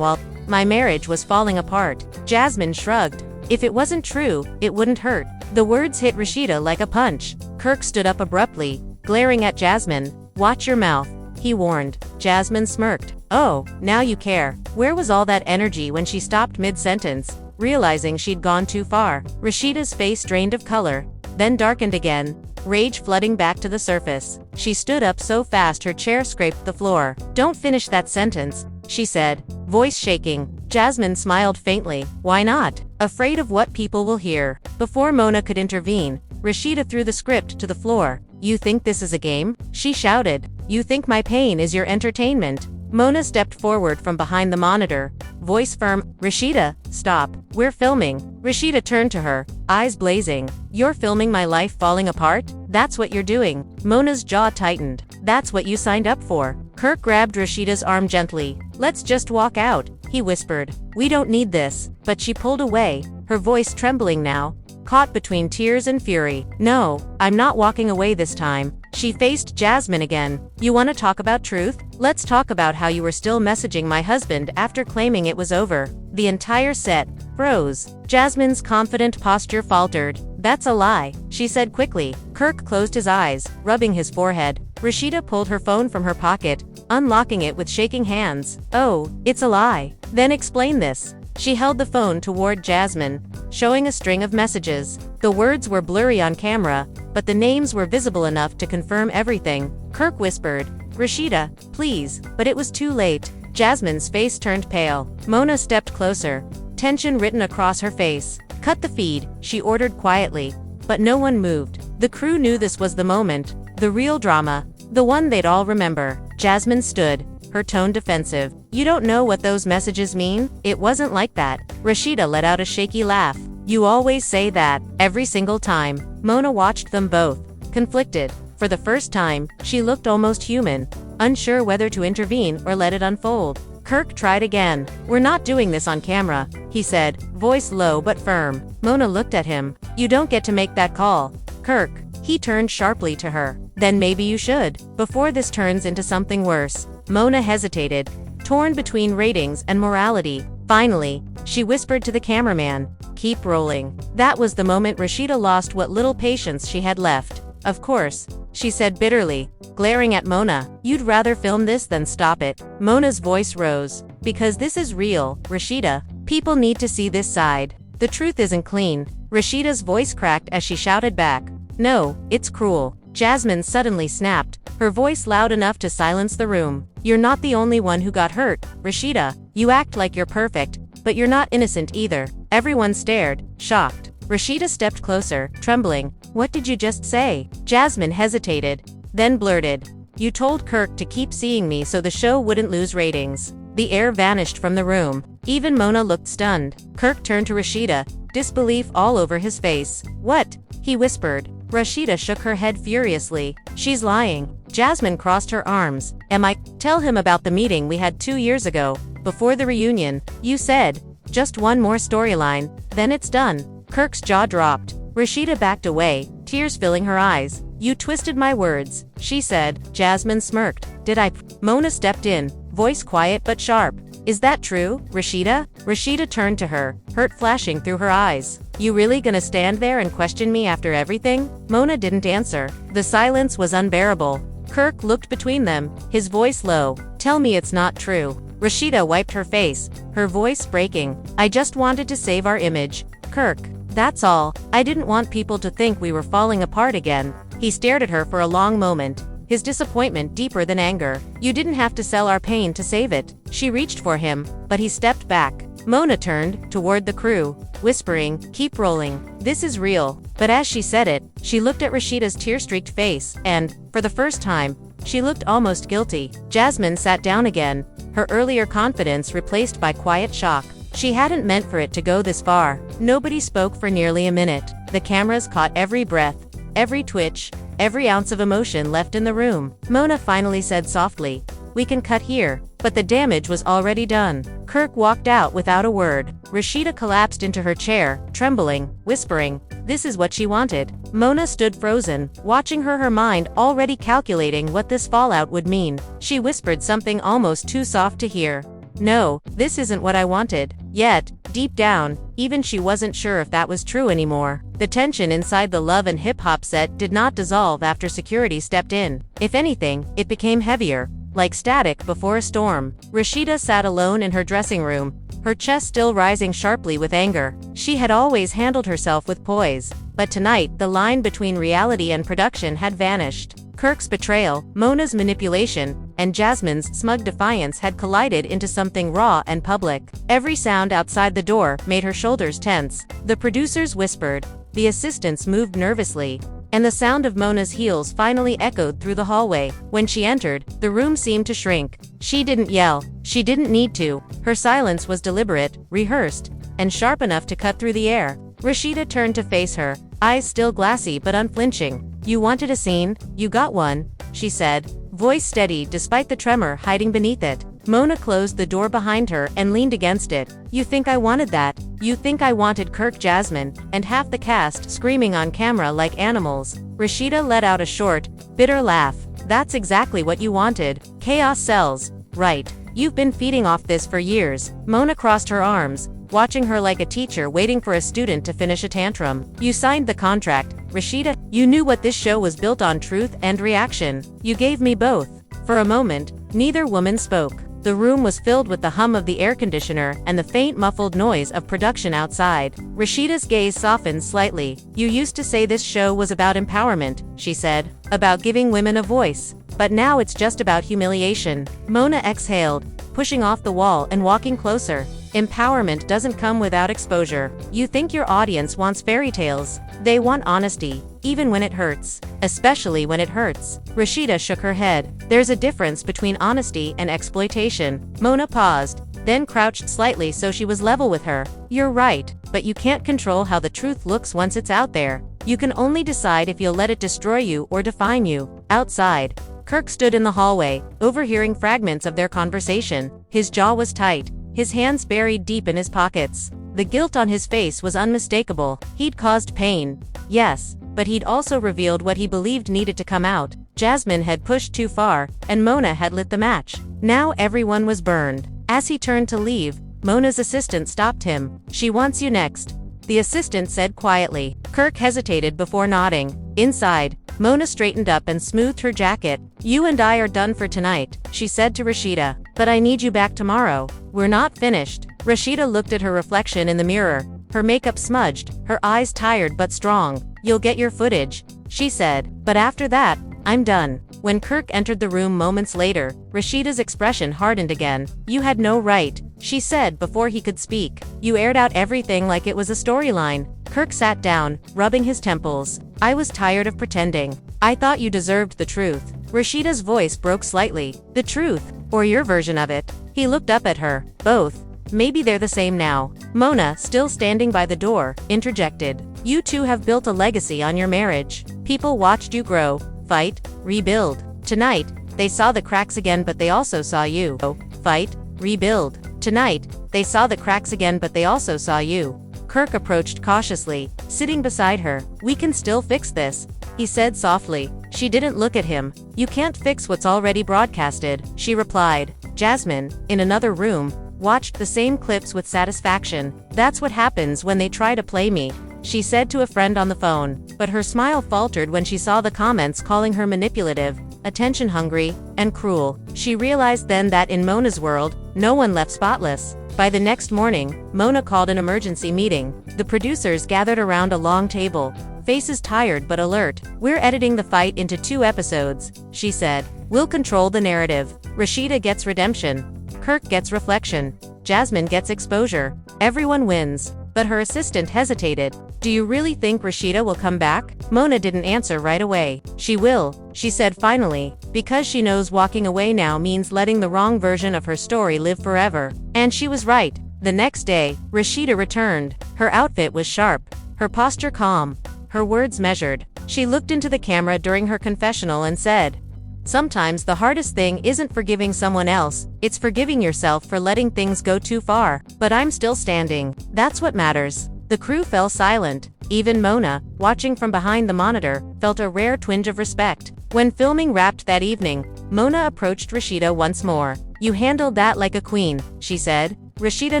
Speaker 1: my marriage was falling apart?" Jasmine shrugged. "If it wasn't true, it wouldn't hurt." The words hit Rasheeda like a punch. Kirk stood up abruptly, glaring at Jasmine. "Watch your mouth," he warned. Jasmine smirked. "Oh, now you care." Where was all that energy when she stopped mid-sentence, realizing she'd gone too far? Rasheeda's face drained of color, then darkened again, rage flooding back to the surface. She stood up so fast her chair scraped the floor. "Don't finish that sentence," she said, voice shaking. Jasmine smiled faintly. "Why not?" "Afraid of what people will hear." Before Mona could intervene, Rasheeda threw the script to the floor. "You think this is a game?" she shouted. "You think my pain is your entertainment?" Mona stepped forward from behind the monitor, voice firm. "Rasheeda, stop. We're filming." Rasheeda turned to her, eyes blazing. "You're filming my life falling apart? That's what you're doing?" Mona's jaw tightened. "That's what you signed up for." Kirk grabbed Rasheeda's arm gently. "Let's just walk out," he whispered. "We don't need this." But she pulled away, her voice trembling now, caught between tears and fury. "No, I'm not walking away this time." She faced Jasmine again. "You want to talk about truth? Let's talk about how you were still messaging my husband after claiming it was over." The entire set froze. Jasmine's confident posture faltered. "That's a lie," she said quickly. Kirk closed his eyes, rubbing his forehead. Rasheeda pulled her phone from her pocket, unlocking it with shaking hands. "Oh, it's a lie. Then explain this." She held the phone toward Jasmine, showing a string of messages. The words were blurry on camera, but the names were visible enough to confirm everything. Kirk whispered, "Rasheeda, please," but it was too late. Jasmine's face turned pale. Mona stepped closer, tension written across her face. "Cut the feed," she ordered quietly, but no one moved. The crew knew this was the moment, the real drama, the one they'd all remember. Jasmine stood, her tone defensive. "You don't know what those messages mean? It wasn't like that." Rasheeda let out a shaky laugh. "You always say that, every single time." Mona watched them both, conflicted. For the first time, she looked almost human, unsure whether to intervene or let it unfold. Kirk tried again. "We're not doing this on camera," he said, voice low but firm. Mona looked at him. "You don't get to make that call, Kirk." He turned sharply to her. "Then maybe you should, before this turns into something worse." Mona hesitated, torn between ratings and morality. Finally, she whispered to the cameraman, "Keep rolling." That was the moment Rasheeda lost what little patience she had left. "Of course," she said bitterly, glaring at Mona. "You'd rather film this than stop it." Mona's voice rose. "Because this is real, Rasheeda. People need to see this side. The truth isn't clean." Rasheeda's voice cracked as she shouted back, "No, it's cruel." Jasmine suddenly snapped, her voice loud enough to silence the room. "You're not the only one who got hurt, Rasheeda. You act like you're perfect, but you're not innocent either." Everyone stared, shocked. Rasheeda stepped closer, trembling. "What did you just say?" Jasmine hesitated, then blurted, "You told Kirk to keep seeing me so the show wouldn't lose ratings." The air vanished from the room. Even Mona looked stunned. Kirk turned to Rasheeda, disbelief all over his face. "What?" he whispered. Rasheeda shook her head furiously. "She's lying." Jasmine crossed her arms. "Am I? Tell him about the meeting we had 2 years ago, before the reunion. You said, just one more storyline, then it's done." Kirk's jaw dropped. Rasheeda backed away, tears filling her eyes. "You twisted my words," she said. Jasmine smirked. "Did I?" Mona stepped in, voice quiet but sharp. "Is that true, Rasheeda?" Rasheeda turned to her, hurt flashing through her eyes. "You really gonna stand there and question me after everything?" Mona didn't answer. The silence was unbearable. Kirk looked between them, his voice low. "Tell me it's not true." Rasheeda wiped her face, her voice breaking. "I just wanted to save our image, Kirk. That's all. I didn't want people to think we were falling apart again." He stared at her for a long moment, his disappointment deeper than anger. "You didn't have to sell our pain to save it." She reached for him, but he stepped back. Mona turned toward the crew, whispering, "Keep rolling. This is real." But as she said it, she looked at Rasheeda's tear-streaked face, and, for the first time, she looked almost guilty. Jasmine sat down again, her earlier confidence replaced by quiet shock. She hadn't meant for it to go this far. Nobody spoke for nearly a minute. The cameras caught every breath, every twitch, every ounce of emotion left in the room. Mona finally said softly, "We can cut here." But the damage was already done. Kirk walked out without a word. Rasheeda collapsed into her chair, trembling, whispering, "This is what she wanted." Mona stood frozen, watching her mind already calculating what this fallout would mean. She whispered something almost too soft to hear. "No, this isn't what I wanted." Yet, deep down, even she wasn't sure if that was true anymore. The tension inside the Love and Hip Hop set did not dissolve after security stepped in. If anything, it became heavier, like static before a storm. Rasheeda sat alone in her dressing room, her chest still rising sharply with anger. She had always handled herself with poise, but tonight the line between reality and production had vanished. Kirk's betrayal, Mona's manipulation, and Jasmine's smug defiance had collided into something raw and public. Every sound outside the door made her shoulders tense. The producers whispered, the assistants moved nervously, and the sound of Mona's heels finally echoed through the hallway. When she entered, the room seemed to shrink. She didn't yell. She didn't need to. Her silence was deliberate, rehearsed, and sharp enough to cut through the air. Rasheeda turned to face her, eyes still glassy but unflinching. "You wanted a scene? You got one," she said, voice steady despite the tremor hiding beneath it. Mona closed the door behind her and leaned against it. "You think I wanted that? You think I wanted Kirk, Jasmine, and half the cast screaming on camera like animals?" Rasheeda let out a short, bitter laugh. "That's exactly what you wanted. Chaos sells, right? You've been feeding off this for years." Mona crossed her arms, watching her like a teacher waiting for a student to finish a tantrum. "You signed the contract, Rasheeda. You knew what this show was built on, truth and reaction. You gave me both." For a moment, neither woman spoke. The room was filled with the hum of the air conditioner and the faint muffled noise of production outside. Rasheeda's gaze softened slightly. "You used to say this show was about empowerment," she said, "about giving women a voice. But now it's just about humiliation." Mona exhaled, pushing off the wall and walking closer. "Empowerment doesn't come without exposure. You think your audience wants fairy tales. They want honesty, even when it hurts. Especially when it hurts." Rasheeda shook her head. "There's a difference between honesty and exploitation." Mona paused, then crouched slightly so she was level with her. "You're right, but you can't control how the truth looks once it's out there. You can only decide if you'll let it destroy you or define you." Outside, Kirk stood in the hallway, overhearing fragments of their conversation. His jaw was tight, his hands buried deep in his pockets. The guilt on his face was unmistakable. He'd caused pain, yes, but he'd also revealed what he believed needed to come out. Jasmine had pushed too far, and Mona had lit the match. Now everyone was burned. As he turned to leave, Mona's assistant stopped him. "She wants you next," the assistant said quietly. Kirk hesitated before nodding. Inside, Mona straightened up and smoothed her jacket. "You and I are done for tonight," she said to Rasheeda. "But I need you back tomorrow. We're not finished." Rasheeda looked at her reflection in the mirror, her makeup smudged, her eyes tired but strong. "You'll get your footage," she said. "But after that, I'm done." When Kirk entered the room moments later, Rasheeda's expression hardened again. "You had no right," she said before he could speak. "You aired out everything like it was a storyline." Kirk sat down, rubbing his temples. "I was tired of pretending. I thought you deserved the truth." Rasheeda's voice broke slightly. "The truth, or your version of it?" He looked up at her. "Both. Maybe they're the same now." Mona, still standing by the door, interjected. "You two have built a legacy on your marriage. People watched you grow, fight, rebuild. Tonight, they saw the cracks again, but they also saw you. Fight, rebuild. Tonight, they saw the cracks again, but they also saw you." Kirk approached cautiously, sitting beside her. "We can still fix this," he said softly. She didn't look at him. "You can't fix what's already broadcasted," she replied. Jasmine, in another room, watched the same clips with satisfaction. "That's what happens when they try to play me," she said to a friend on the phone. But her smile faltered when she saw the comments calling her manipulative, attention-hungry, and cruel. She realized then that in Mona's world, no one left spotless. By the next morning, Mona called an emergency meeting. The producers gathered around a long table, faces tired but alert. "We're editing the fight into 2 episodes," she said. "We'll control the narrative. Rasheeda gets redemption. Kirk gets reflection. Jasmine gets exposure. Everyone wins." But her assistant hesitated. "Do you really think Rasheeda will come back?" Mona didn't answer right away. "She will," she said finally, "because she knows walking away now means letting the wrong version of her story live forever." And she was right. The next day, Rasheeda returned. Her outfit was sharp, her posture calm, her words measured. She looked into the camera during her confessional and said, "Sometimes the hardest thing isn't forgiving someone else, it's forgiving yourself for letting things go too far. But I'm still standing. That's what matters." The crew fell silent. Even Mona, watching from behind the monitor, felt a rare twinge of respect. When filming wrapped that evening, Mona approached Rasheeda once more. "You handled that like a queen," she said. Rasheeda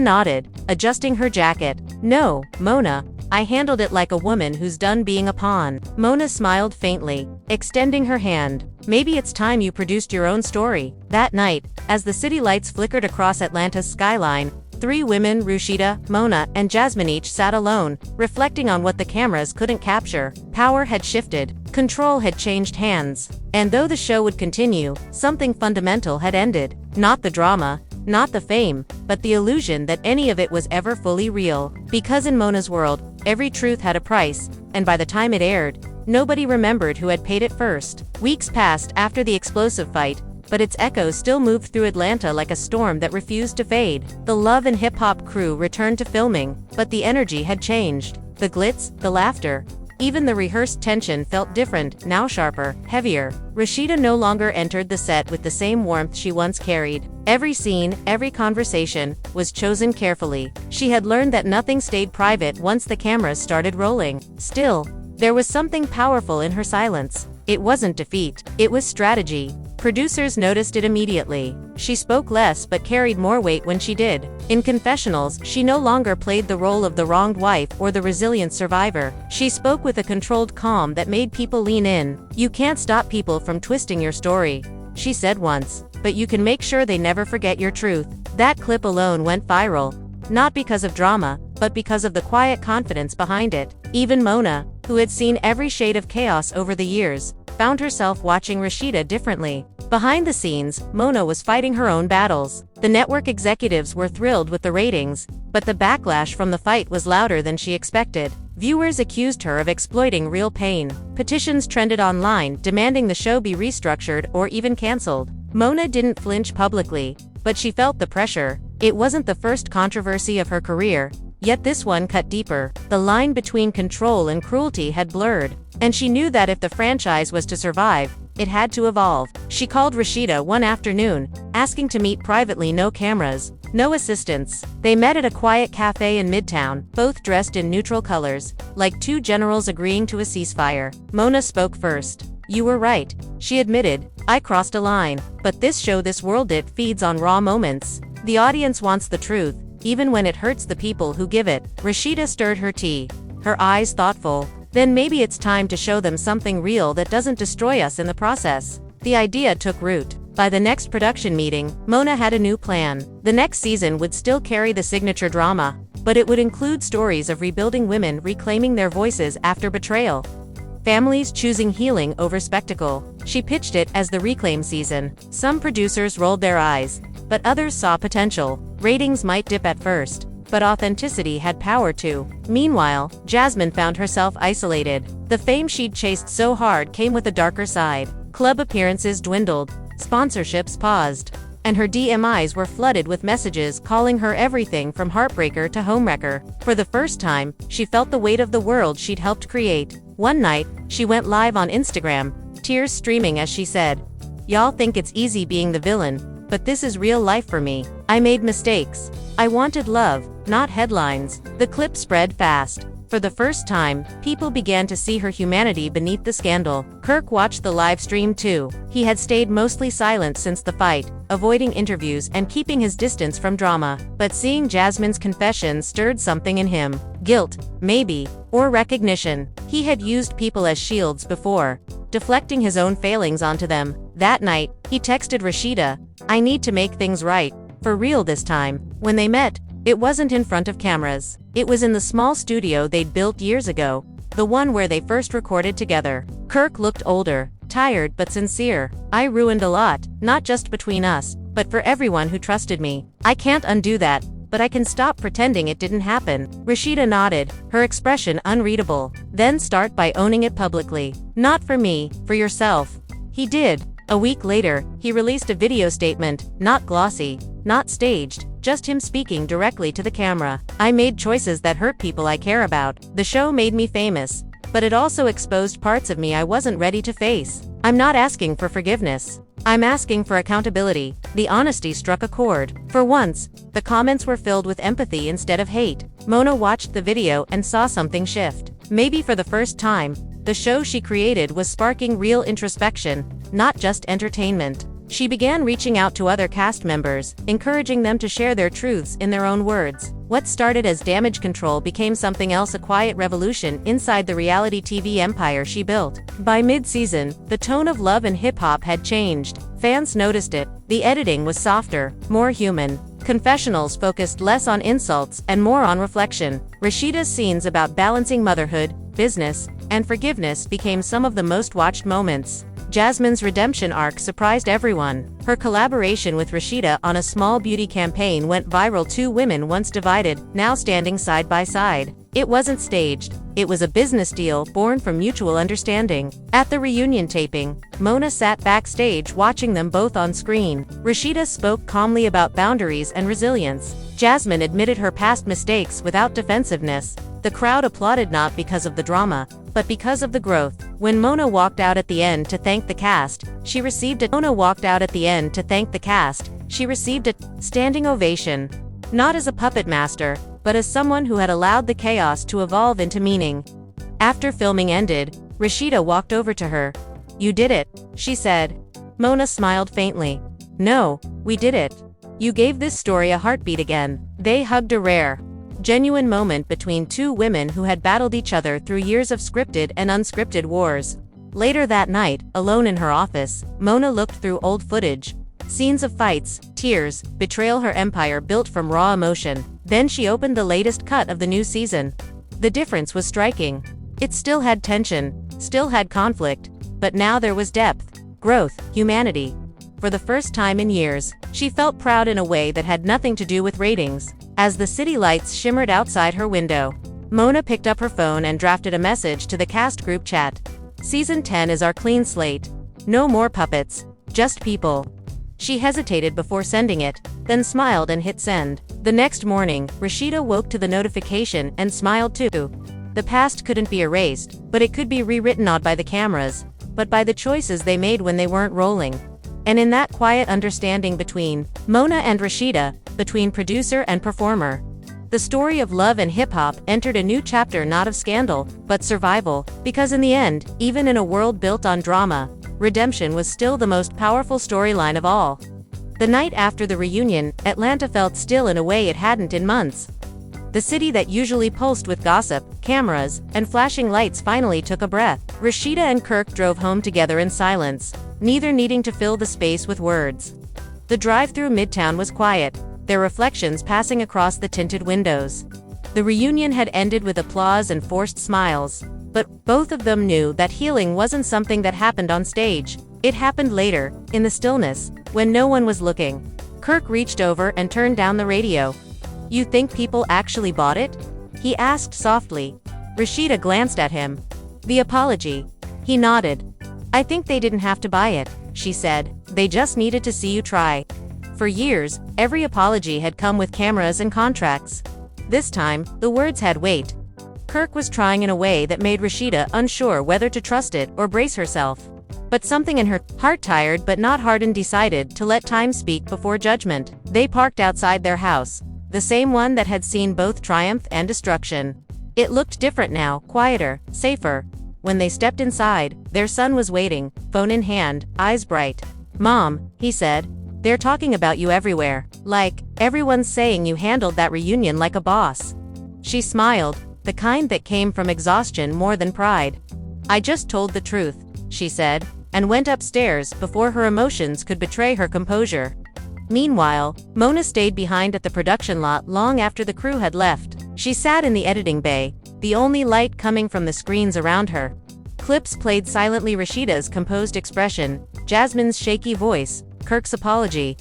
Speaker 1: nodded, adjusting her jacket. "No, Mona, I handled it like a woman who's done being a pawn." Mona smiled faintly, extending her hand. "Maybe it's time you produced your own story." That night, as the city lights flickered across Atlanta's skyline, 3 women, Rasheeda, Mona, and Jasmine, each sat alone, reflecting on what the cameras couldn't capture. Power had shifted. Control had changed hands. And though the show would continue, something fundamental had ended. Not the drama, not the fame, but the illusion that any of it was ever fully real. Because in Mona's world, every truth had a price, and by the time it aired, nobody remembered who had paid it first. Weeks passed after the explosive fight, but its echoes still moved through Atlanta like a storm that refused to fade. The Love and Hip Hop crew returned to filming, but the energy had changed. The glitz, the laughter, even the rehearsed tension felt different, now sharper, heavier. Rasheeda no longer entered the set with the same warmth she once carried. Every scene, every conversation, was chosen carefully. She had learned that nothing stayed private once the cameras started rolling. Still, there was something powerful in her silence. It wasn't defeat, it was strategy. Producers noticed it immediately. She spoke less but carried more weight when she did. In confessionals, she no longer played the role of the wronged wife or the resilient survivor. She spoke with a controlled calm that made people lean in. "You can't stop people from twisting your story," she said once, "but you can make sure they never forget your truth." That clip alone went viral, not because of drama, but because of the quiet confidence behind it. Even Mona, who had seen every shade of chaos over the years, found herself watching Rasheeda differently. Behind the scenes, Mona was fighting her own battles. The network executives were thrilled with the ratings, but the backlash from the fight was louder than she expected. Viewers accused her of exploiting real pain. Petitions trended online, demanding the show be restructured or even canceled. Mona didn't flinch publicly, but she felt the pressure. It wasn't the first controversy of her career, yet this one cut deeper. The line between control and cruelty had blurred, and she knew that if the franchise was to survive, it had to evolve. She called Rasheeda one afternoon, asking to meet privately, no cameras, no assistants. They met at a quiet cafe in Midtown, both dressed in neutral colors, like 2 generals agreeing to a ceasefire. Mona spoke first. "You were right," she admitted. "I crossed a line. But this show, this world, it feeds on raw moments. The audience wants the truth, even when it hurts the people who give it. Rasheeda stirred her tea, her eyes thoughtful. Then maybe it's time to show them something real that doesn't destroy us in the process. The idea took root. By the next production meeting, Mona had a new plan. The next season would still carry the signature drama, but it would include stories of rebuilding women reclaiming their voices after betrayal. Families choosing healing over spectacle. She pitched it as the reclaim season. Some producers rolled their eyes, but others saw potential. Ratings might dip at first, but authenticity had power too. Meanwhile, Jasmine found herself isolated. The fame she'd chased so hard came with a darker side. Club appearances dwindled, sponsorships paused, and her DMs were flooded with messages calling her everything from heartbreaker to homewrecker. For the first time, she felt the weight of the world she'd helped create. One night, she went live on Instagram, tears streaming as she said, "Y'all think it's easy being the villain, but this is real life for me. I made mistakes. I wanted love, not headlines." The clip spread fast. For the first time, people began to see her humanity beneath the scandal. Kirk watched the live stream too. He had stayed mostly silent since the fight, avoiding interviews and keeping his distance from drama. But seeing Jasmine's confession stirred something in him. Guilt, maybe, or recognition. He had used people as shields before, deflecting his own failings onto them. That night, he texted Rasheeda, "I need to make things right, for real this time." When they met, it wasn't in front of cameras. It was in the small studio they'd built years ago, the one where they first recorded together. Kirk looked older, tired but sincere. "I ruined a lot, not just between us, but for everyone who trusted me. I can't undo that, but I can stop pretending it didn't happen." Rasheeda nodded, her expression unreadable. "Then start by owning it publicly. Not for me, for yourself." He did. A week later, he released a video statement, not glossy, not staged, just him speaking directly to the camera. "I made choices that hurt people I care about. The show made me famous, but it also exposed parts of me I wasn't ready to face. I'm not asking for forgiveness. I'm asking for accountability." The honesty struck a chord. For once, the comments were filled with empathy instead of hate. Mona watched the video and saw something shift. Maybe for the first time, the show she created was sparking real introspection, not just entertainment. She began reaching out to other cast members, encouraging them to share their truths in their own words. What started as damage control became something else, a quiet revolution inside the reality TV empire she built. By mid-season, the tone of Love and Hip Hop had changed. Fans noticed it. The editing was softer, more human. Confessionals focused less on insults and more on reflection. Rasheeda's scenes about balancing motherhood, business, and forgiveness became some of the most watched moments. Jasmine's redemption arc surprised everyone. Her collaboration with Rasheeda on a small beauty campaign went viral. Two women once divided, now standing side by side. It wasn't staged. It was a business deal born from mutual understanding. At the reunion taping, Mona sat backstage watching them both on screen. Rasheeda spoke calmly about boundaries and resilience. Jasmine admitted her past mistakes without defensiveness. The crowd applauded not because of the drama, but because of the growth. When Mona walked out at the end to thank the cast, she received a standing ovation. Not as a puppet master, but as someone who had allowed the chaos to evolve into meaning. After filming ended, Rasheeda walked over to her. "You did it," she said. Mona smiled faintly. "No, we did it. You gave this story a heartbeat again." They hugged, a rare, genuine moment between two women who had battled each other through years of scripted and unscripted wars. Later that night, alone in her office, Mona looked through old footage. Scenes of fights, tears, betrayal, her empire built from raw emotion. Then she opened the latest cut of the new season. The difference was striking. It still had tension, still had conflict, but now there was depth, growth, humanity. For the first time in years, she felt proud in a way that had nothing to do with ratings. As the city lights shimmered outside her window, Mona picked up her phone and drafted a message to the cast group chat. "Season 10 is our clean slate. No more puppets, just people." She hesitated before sending it, then smiled and hit send. The next morning, Rasheeda woke to the notification and smiled too. The past couldn't be erased, but it could be rewritten not by the cameras, but by the choices they made when they weren't rolling. And in that quiet understanding between Mona and Rasheeda, between producer and performer, the story of Love and Hip Hop entered a new chapter, not of scandal, but survival. Because in the end, even in a world built on drama, redemption was still the most powerful storyline of all. The night after the reunion, Atlanta felt still in a way it hadn't in months. The city that usually pulsed with gossip, cameras, and flashing lights finally took a breath. Rasheeda and Kirk drove home together in silence, neither needing to fill the space with words. The drive through Midtown was quiet, their reflections passing across the tinted windows. The reunion had ended with applause and forced smiles, but both of them knew that healing wasn't something that happened on stage. It happened later, in the stillness, when no one was looking. Kirk reached over and turned down the radio. "You think people actually bought it?" he asked softly. Rasheeda glanced at him. "The apology." He nodded. "I think they didn't have to buy it," she said. "They just needed to see you try." For years, every apology had come with cameras and contracts. This time, the words had weight. Kirk was trying in a way that made Rasheeda unsure whether to trust it or brace herself. But something in her heart, tired but not hardened, decided to let time speak before judgment. They parked outside their house, the same one that had seen both triumph and destruction. It looked different now, quieter, safer. When they stepped inside, their son was waiting, phone in hand, eyes bright. "Mom," he said, "they're talking about you everywhere. Like, everyone's saying you handled that reunion like a boss." She smiled, the kind that came from exhaustion more than pride. "I just told the truth," she said, and went upstairs before her emotions could betray her composure. Meanwhile, Mona stayed behind at the production lot long after the crew had left. She sat in the editing bay, the only light coming from the screens around her. Clips played silently: Rasheeda's composed expression, Jasmine's shaky voice, Kirk's apology.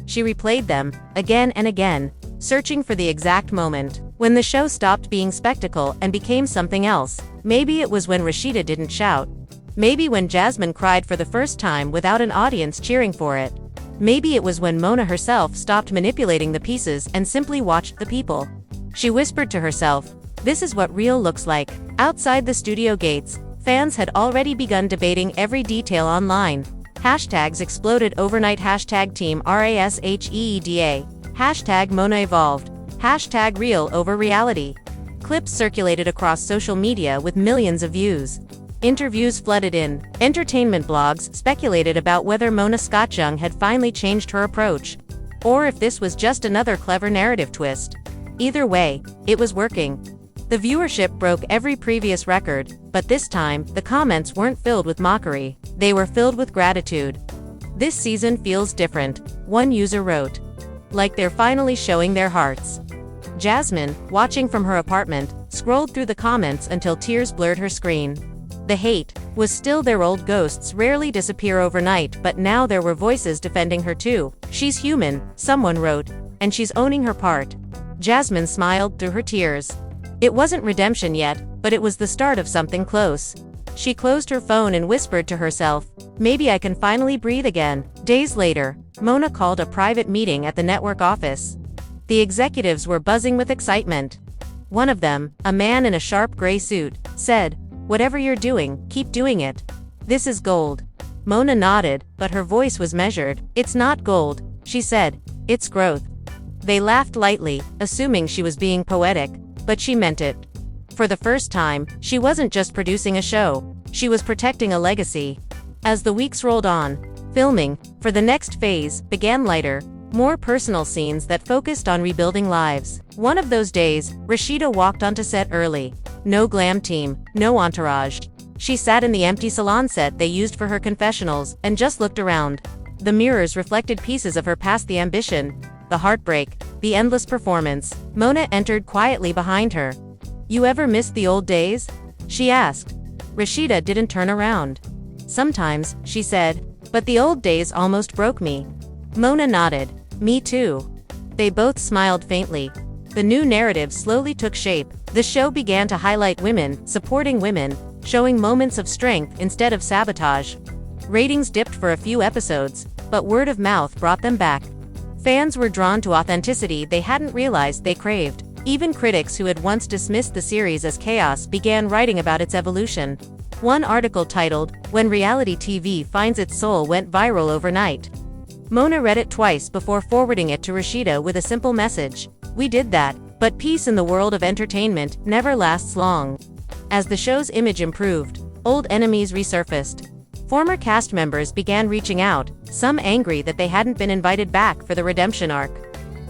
Speaker 1: She replayed them, again and again, searching for the exact moment when the show stopped being spectacle and became something else. Maybe it was when Rasheeda didn't shout. Maybe when Jasmine cried for the first time without an audience cheering for it. Maybe it was when Mona herself stopped manipulating the pieces and simply watched the people. She whispered to herself, "This is what real looks like." Outside the studio gates, fans had already begun debating every detail online. Hashtags exploded overnight: hashtag Team RASHEEDA, hashtag Mona evolved, hashtag real over reality. Clips circulated across social media with millions of views. Interviews flooded in. Entertainment blogs speculated about whether Mona Scott-Young had finally changed her approach, or if this was just another clever narrative twist. Either way, it was working. The viewership broke every previous record, but this time, the comments weren't filled with mockery. They were filled with gratitude. "This season feels different," one user wrote. "Like they're finally showing their hearts." Jasmine, watching from her apartment, scrolled through the comments until tears blurred her screen. The hate was still there. Old ghosts rarely disappear overnight, but now there were voices defending her too. "She's human," someone wrote, "and she's owning her part." Jasmine smiled through her tears. It wasn't redemption yet, but it was the start of something close. She closed her phone and whispered to herself, "Maybe I can finally breathe again." Days later, Mona called a private meeting at the network office. The executives were buzzing with excitement. One of them, a man in a sharp gray suit, said, "Whatever you're doing, keep doing it. This is gold." Mona nodded, but her voice was measured. "It's not gold," she said. "It's growth." They laughed lightly, assuming she was being poetic, but she meant it. For the first time, she wasn't just producing a show, she was protecting a legacy. As the weeks rolled on, filming for the next phase began lighter, more personal scenes that focused on rebuilding lives. One of those days, Rasheeda walked onto set early. No glam team, no entourage. She sat in the empty salon set they used for her confessionals and just looked around. The mirrors reflected pieces of her past: the ambition, the heartbreak, the endless performance. Mona entered quietly behind her. "You ever miss the old days?" she asked. Rasheeda didn't turn around. "Sometimes," she said, "but the old days almost broke me." Mona nodded. "Me too." They both smiled faintly. The new narrative slowly took shape. The show began to highlight women, supporting women, showing moments of strength instead of sabotage. Ratings dipped for a few episodes, but word of mouth brought them back. Fans were drawn to authenticity they hadn't realized they craved. Even critics who had once dismissed the series as chaos began writing about its evolution. One article titled, "When Reality TV Finds Its Soul," went viral overnight. Mona read it twice before forwarding it to Rasheeda with a simple message: "We did that, but peace in the world of entertainment never lasts long." As the show's image improved, old enemies resurfaced. Former cast members began reaching out, some angry that they hadn't been invited back for the redemption arc.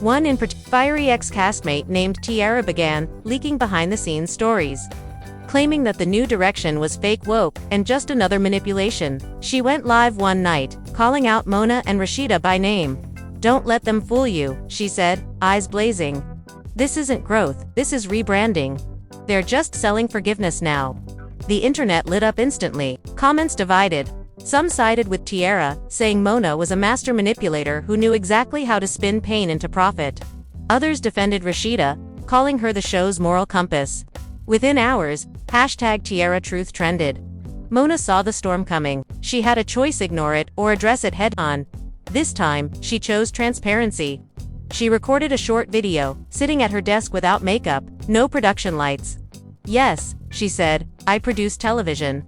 Speaker 1: One in particular, fiery ex-castmate named Tiara began leaking behind-the-scenes stories, claiming that the new direction was fake woke and just another manipulation. She went live one night, calling out Mona and Rasheeda by name. "Don't let them fool you," she said, eyes blazing. "This isn't growth, this is rebranding. They're just selling forgiveness now." The internet lit up instantly. Comments divided. Some sided with Tiara, saying Mona was a master manipulator who knew exactly how to spin pain into profit. Others defended Rasheeda, calling her the show's moral compass. Within hours, #TiaraTruth trended. Mona saw the storm coming. She had a choice: ignore it or address it head-on. This time, she chose transparency. She recorded a short video, sitting at her desk without makeup, no production lights. "Yes," she said, "I produce television.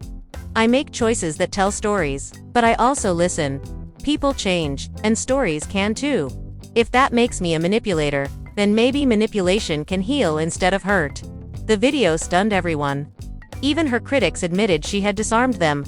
Speaker 1: I make choices that tell stories. But I also listen. People change, and stories can too. If that makes me a manipulator, then maybe manipulation can heal instead of hurt." The video stunned everyone. Even her critics admitted she had disarmed them.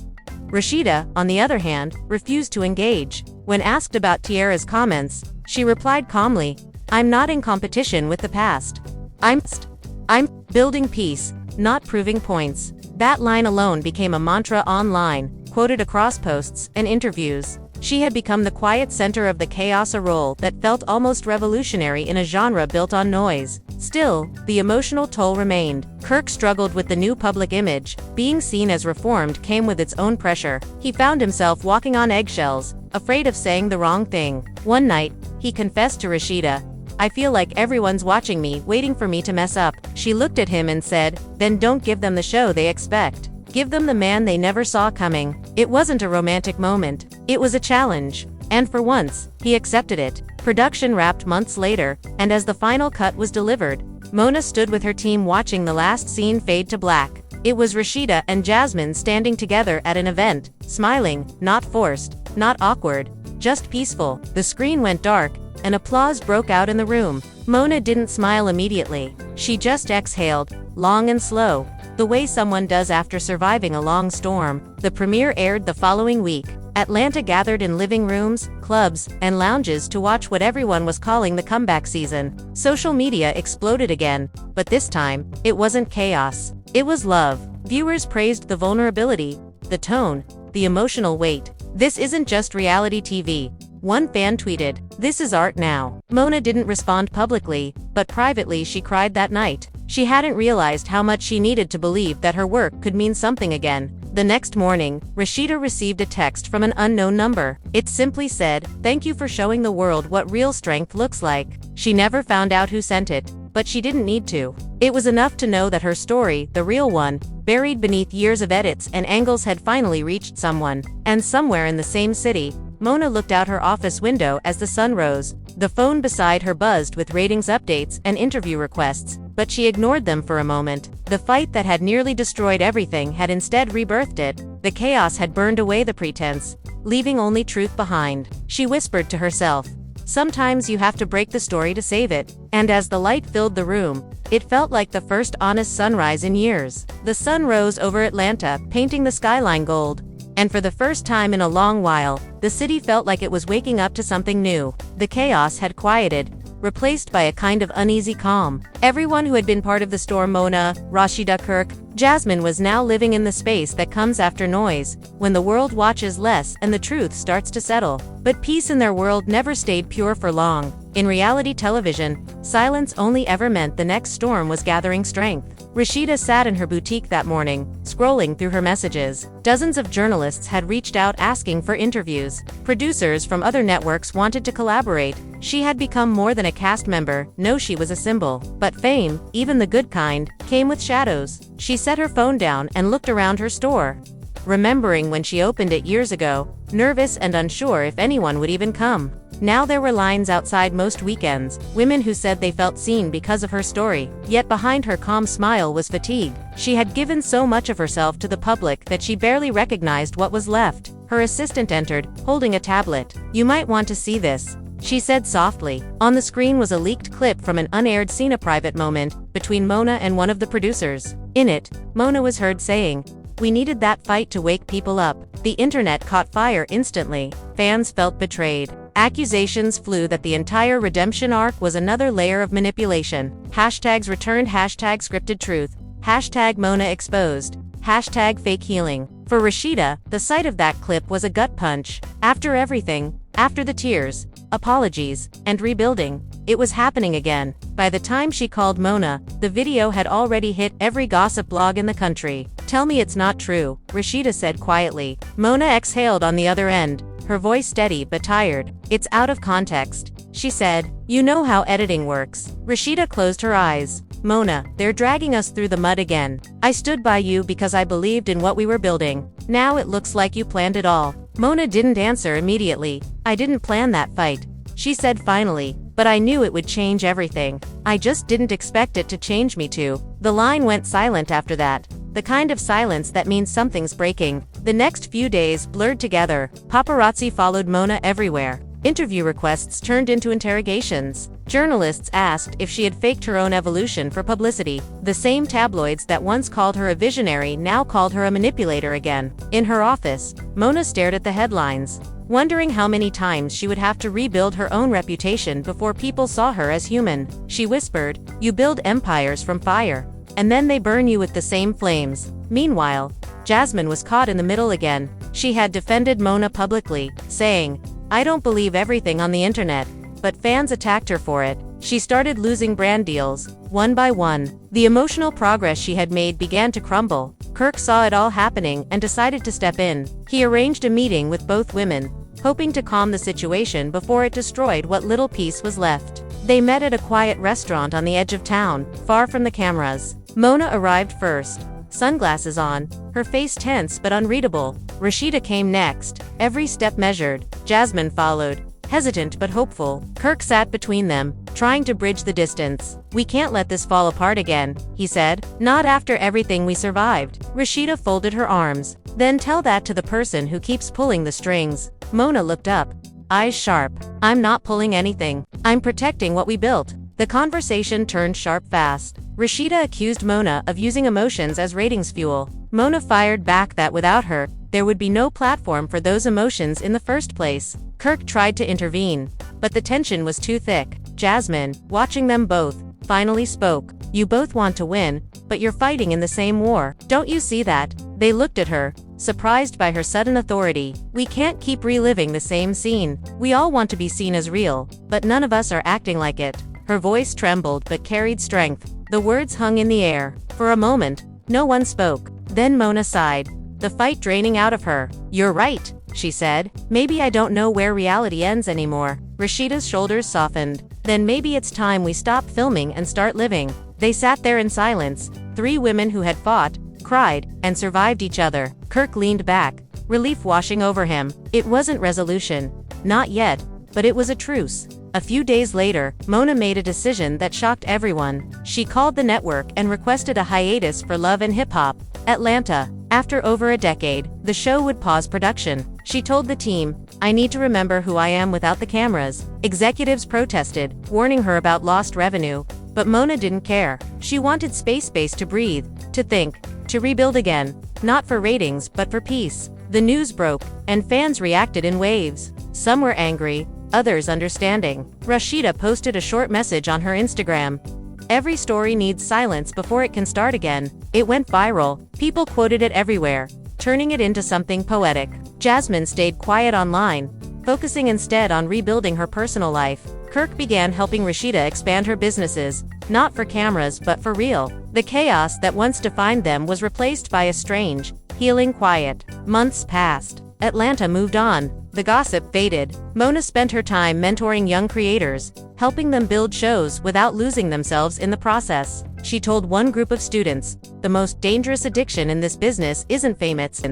Speaker 1: Rasheeda, on the other hand, refused to engage. When asked about Tiara's comments, she replied calmly, "I'm not in competition with the past. I'm building peace, not proving points." That line alone became a mantra online, quoted across posts and interviews. She had become the quiet center of the chaos, a role that felt almost revolutionary in a genre built on noise. Still, the emotional toll remained. Kirk struggled with the new public image. Being seen as reformed came with its own pressure. He found himself walking on eggshells, afraid of saying the wrong thing. One night, he confessed to Rasheeda, "I feel like everyone's watching me, waiting for me to mess up." She looked at him and said, "Then don't give them the show they expect. Give them the man they never saw coming." It wasn't a romantic moment. It was a challenge. And for once, he accepted it. Production wrapped months later, and as the final cut was delivered, Mona stood with her team watching the last scene fade to black. It was Rasheeda and Jasmine standing together at an event, smiling, not forced, not awkward, just peaceful. The screen went dark, and applause broke out in the room. Mona didn't smile immediately. She just exhaled, long and slow, the way someone does after surviving a long storm. The premiere aired the following week. Atlanta gathered in living rooms, clubs, and lounges to watch what everyone was calling the comeback season. Social media exploded again, but this time, it wasn't chaos. It was love. Viewers praised the vulnerability, the tone, the emotional weight. "This isn't just reality TV." One fan tweeted, "This is art now." Mona didn't respond publicly, but privately she cried that night. She hadn't realized how much she needed to believe that her work could mean something again. The next morning, Rasheeda received a text from an unknown number. It simply said, "Thank you for showing the world what real strength looks like." She never found out who sent it, but she didn't need to. It was enough to know that her story, the real one, buried beneath years of edits and angles, had finally reached someone. And somewhere in the same city, Mona looked out her office window as the sun rose. The phone beside her buzzed with ratings updates and interview requests, but she ignored them for a moment. The fight that had nearly destroyed everything had instead rebirthed it. The chaos had burned away the pretense, leaving only truth behind. She whispered to herself, "Sometimes you have to break the story to save it." And as the light filled the room, it felt like the first honest sunrise in years. The sun rose over Atlanta, painting the skyline gold. And for the first time in a long while, the city felt like it was waking up to something new. The chaos had quieted, replaced by a kind of uneasy calm. Everyone who had been part of the storm, Mona, Rasheeda, Kirk, Jasmine, was now living in the space that comes after noise, when the world watches less and the truth starts to settle. But peace in their world never stayed pure for long. In reality television, silence only ever meant the next storm was gathering strength. Rasheeda sat in her boutique that morning, scrolling through her messages. Dozens of journalists had reached out asking for interviews. Producers from other networks wanted to collaborate. She had become more than a cast member. No, she was a symbol. But fame, even the good kind, came with shadows. She set her phone down and looked around her store, remembering when she opened it years ago, nervous and unsure if anyone would even come. Now there were lines outside most weekends, women who said they felt seen because of her story. Yet behind her calm smile was fatigue. She had given so much of herself to the public that she barely recognized what was left. Her assistant entered, holding a tablet. "You might want to see this," she said softly. On the screen was a leaked clip from an unaired scene, a private moment between Mona and one of the producers. In it, Mona was heard saying, "We needed that fight to wake people up." The internet caught fire instantly. Fans felt betrayed. Accusations flew that the entire redemption arc was another layer of manipulation. Hashtags returned, hashtag scripted truth, hashtag Mona exposed, hashtag fake healing. For Rasheeda, the sight of that clip was a gut punch. After everything, after the tears, apologies, and rebuilding, it was happening again. By the time she called Mona, the video had already hit every gossip blog in the country. "Tell me it's not true," Rasheeda said quietly. Mona exhaled on the other end, her voice steady but tired. "It's out of context," she said. "You know how editing works." Rasheeda closed her eyes. "Mona, they're dragging us through the mud again. I stood by you because I believed in what we were building. Now it looks like you planned it all." Mona didn't answer immediately. "I didn't plan that fight," she said finally, "but I knew it would change everything. I just didn't expect it to change me too." The line went silent after that. The kind of silence that means something's breaking. The next few days blurred together. Paparazzi followed Mona everywhere. Interview requests turned into interrogations. Journalists asked if she had faked her own evolution for publicity. The same tabloids that once called her a visionary now called her a manipulator again. In her office, Mona stared at the headlines, wondering how many times she would have to rebuild her own reputation before people saw her as human. She whispered, "You build empires from fire, and then they burn you with the same flames." Meanwhile, Jasmine was caught in the middle again. She had defended Mona publicly, saying, "I don't believe everything on the internet," but fans attacked her for it. She started losing brand deals, one by one. The emotional progress she had made began to crumble. Kirk saw it all happening and decided to step in. He arranged a meeting with both women, hoping to calm the situation before it destroyed what little peace was left. They met at a quiet restaurant on the edge of town, far from the cameras. Mona arrived first, sunglasses on, her face tense but unreadable. Rasheeda came next, every step measured. Jasmine followed, hesitant but hopeful. Kirk sat between them, trying to bridge the distance. "We can't let this fall apart again," he said. "Not after everything we survived." Rasheeda folded her arms. "Then tell that to the person who keeps pulling the strings." Mona looked up, eyes sharp. "I'm not pulling anything. I'm protecting what we built." The conversation turned sharp fast. Rasheeda accused Mona of using emotions as ratings fuel. Mona fired back that without her, there would be no platform for those emotions in the first place. Kirk tried to intervene, but the tension was too thick. Jasmine, watching them both, finally spoke. "You both want to win, but you're fighting in the same war. Don't you see that?" They looked at her, surprised by her sudden authority. "We can't keep reliving the same scene. We all want to be seen as real, but none of us are acting like it." Her voice trembled but carried strength. The words hung in the air. For a moment, no one spoke. Then Mona sighed, the fight draining out of her. "You're right," she said. "Maybe I don't know where reality ends anymore." Rasheeda's shoulders softened. "Then maybe it's time we stop filming and start living." They sat there in silence, three women who had fought, cried, and survived each other. Kirk leaned back, relief washing over him. It wasn't resolution. Not yet, but it was a truce. A few days later, Mona made a decision that shocked everyone. She called the network and requested a hiatus for Love and Hip Hop Atlanta. After over a decade, the show would pause production. She told the team, "I need to remember who I am without the cameras." Executives protested, warning her about lost revenue, but Mona didn't care. She wanted space to breathe, to think, to rebuild again, not for ratings but for peace. The news broke, and fans reacted in waves. Some were angry, others understanding. Rasheeda posted a short message on her Instagram. "Every story needs silence before it can start again." It went viral. People quoted it everywhere, turning it into something poetic. Jasmine stayed quiet online, focusing instead on rebuilding her personal life. Kirk began helping Rasheeda expand her businesses, not for cameras but for real. The chaos that once defined them was replaced by a strange, healing quiet. Months passed. Atlanta moved on. The gossip faded. Mona spent her time mentoring young creators, helping them build shows without losing themselves in the process. She told one group of students, "The most dangerous addiction in this business isn't fame, it's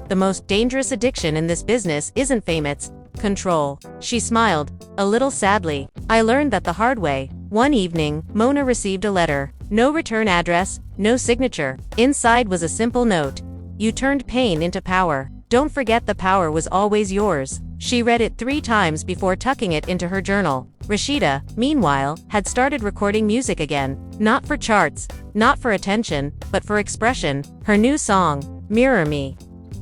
Speaker 1: the most dangerous addiction in this business isn't fame, it's control." She smiled, a little sadly. "I learned that the hard way." One evening, Mona received a letter. No return address, no signature. Inside was a simple note. "You turned pain into power. Don't forget the power was always yours." She read it 3 times before tucking it into her journal. Rasheeda, meanwhile, had started recording music again. Not for charts, not for attention, but for expression. Her new song, "Mirror Me,"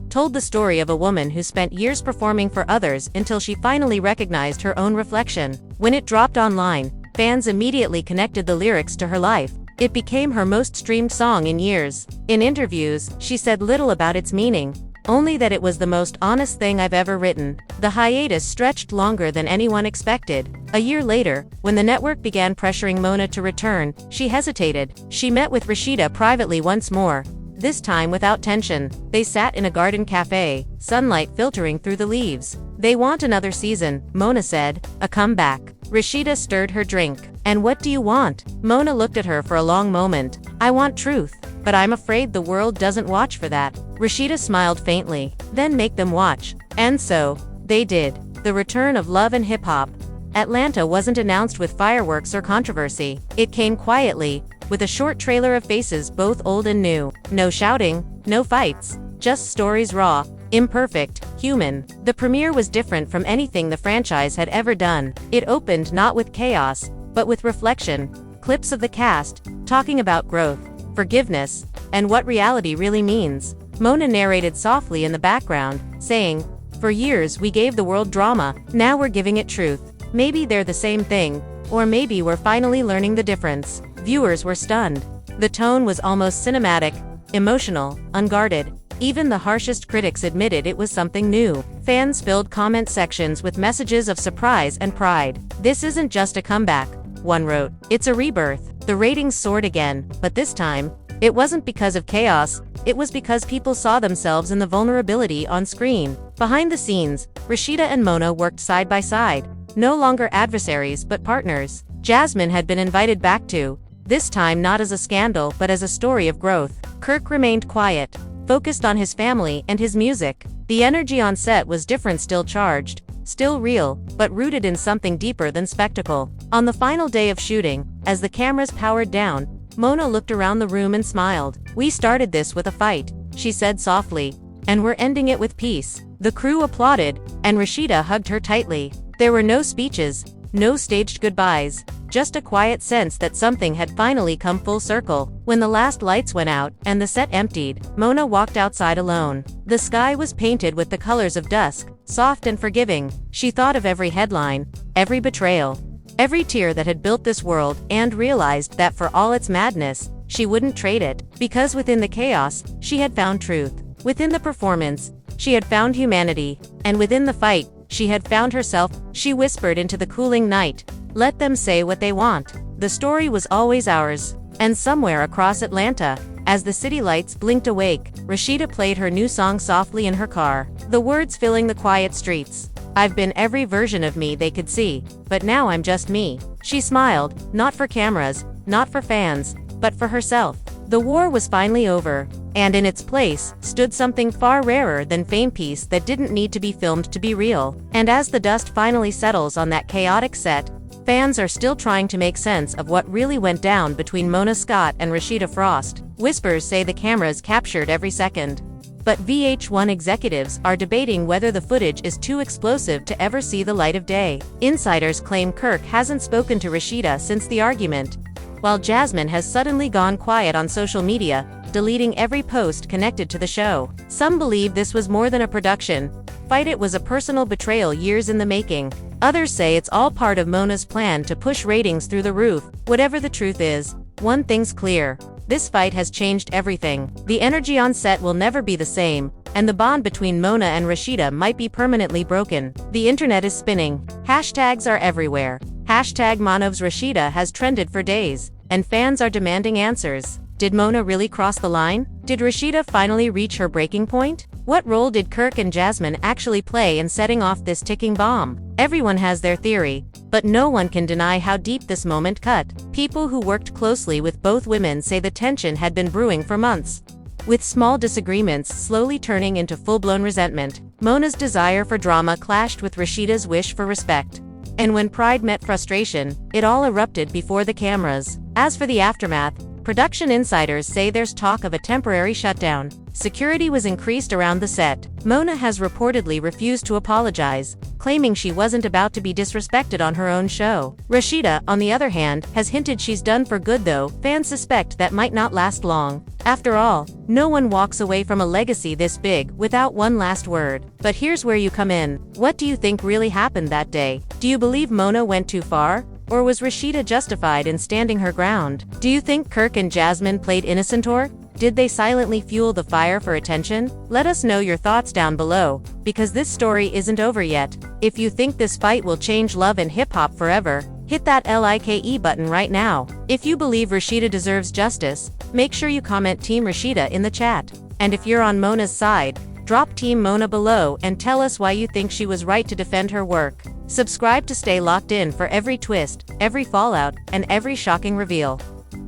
Speaker 1: told the story of a woman who spent years performing for others until she finally recognized her own reflection. When it dropped online, fans immediately connected the lyrics to her life. It became her most streamed song in years. In interviews, she said little about its meaning, only that it was the most honest thing I've ever written. The hiatus stretched longer than anyone expected. A year later, when the network began pressuring Mona to return, she hesitated. She met with Rasheeda privately once more, this time without tension. They sat in a garden cafe, sunlight filtering through the leaves. "They want another season," Mona said, "a comeback." Rasheeda stirred her drink. "And what do you want?" Mona looked at her for a long moment. "I want truth, but I'm afraid the world doesn't watch for that." Rasheeda smiled faintly. "Then make them watch." And so, they did. The return of love and hip-hop. Atlanta wasn't announced with fireworks or controversy. It came quietly, with a short trailer of faces both old and new. No shouting, no fights, just stories raw, imperfect, human. The premiere was different from anything the franchise had ever done. It opened not with chaos, but with reflection. Clips of the cast, talking about growth, forgiveness, and what reality really means. Mona narrated softly in the background, saying, "For years we gave the world drama, now we're giving it truth. Maybe they're the same thing, or maybe we're finally learning the difference." Viewers were stunned. The tone was almost cinematic, emotional, unguarded. Even the harshest critics admitted it was something new. Fans filled comment sections with messages of surprise and pride. "This isn't just a comeback," one wrote. "It's a rebirth." The ratings soared again, but this time, it wasn't because of chaos, it was because people saw themselves in the vulnerability on screen. Behind the scenes, Rasheeda and Mona worked side by side, no longer adversaries but partners. Jasmine had been invited back too, this time not as a scandal but as a story of growth. Kirk remained quiet, focused on his family and his music. The energy on set was different, still charged, still real, but rooted in something deeper than spectacle. On the final day of shooting, as the cameras powered down, Mona looked around the room and smiled. "We started this with a fight," she said softly, "and we're ending it with peace." The crew applauded, and Rasheeda hugged her tightly. There were no speeches, no staged goodbyes, just a quiet sense that something had finally come full circle. When the last lights went out, and the set emptied, Mona walked outside alone. The sky was painted with the colors of dusk, soft and forgiving. She thought of every headline, every betrayal, every tear that had built this world, and realized that for all its madness, she wouldn't trade it. Because within the chaos, she had found truth. Within the performance, she had found humanity. And within the fight, she had found herself. She whispered into the cooling night, "Let them say what they want. The story was always ours." And somewhere across Atlanta, as the city lights blinked awake, Rasheeda played her new song softly in her car, the words filling the quiet streets. "I've been every version of me they could see, but now I'm just me." She smiled, not for cameras, not for fans, but for herself. The war was finally over, and in its place stood something far rarer than fame, peace that didn't need to be filmed to be real. And as the dust finally settles on that chaotic set, fans are still trying to make sense of what really went down between Mona Scott and Rasheeda Frost. Whispers say the cameras captured every second, but VH1 executives are debating whether the footage is too explosive to ever see the light of day. Insiders claim Kirk hasn't spoken to Rasheeda since the argument, while Jasmine has suddenly gone quiet on social media, deleting every post connected to the show. Some believe this was more than a production fight, it was a personal betrayal years in the making. Others say it's all part of Mona's plan to push ratings through the roof. Whatever the truth is, one thing's clear: this fight has changed everything. The energy on set will never be the same, and the bond between Mona and Rasheeda might be permanently broken. The internet is spinning. Hashtags are everywhere. Hashtag Manov's Rasheeda has trended for days, and fans are demanding answers. Did Mona really cross the line? Did Rasheeda finally reach her breaking point? What role did Kirk and Jasmine actually play in setting off this ticking bomb? Everyone has their theory, but no one can deny how deep this moment cut. People who worked closely with both women say the tension had been brewing for months, with small disagreements slowly turning into full-blown resentment. Mona's desire for drama clashed with Rasheeda's wish for respect. And when pride met frustration, it all erupted before the cameras. As for the aftermath, Production insiders say there's talk of a temporary shutdown. Security was increased around the set. Mona has reportedly refused to apologize, claiming she wasn't about to be disrespected on her own show. Rasheeda, on the other hand, has hinted she's done for good, though fans suspect that might not last long. After all, no one walks away from a legacy this big without one last word. But here's where you come in. What do you think really happened that day? Do you believe Mona went too far? Or was Rasheeda justified in standing her ground? Do you think Kirk and Jasmine played innocent, or did they silently fuel the fire for attention? Let us know your thoughts down below, because this story isn't over yet. If you think this fight will change love and hip-hop forever, hit that like button right now. If you believe Rasheeda deserves justice, make sure you comment Team Rasheeda in the chat. And if you're on Mona's side, drop Team Mona below and tell us why you think she was right to defend her work. Subscribe to stay locked in for every twist, every fallout, and every shocking reveal.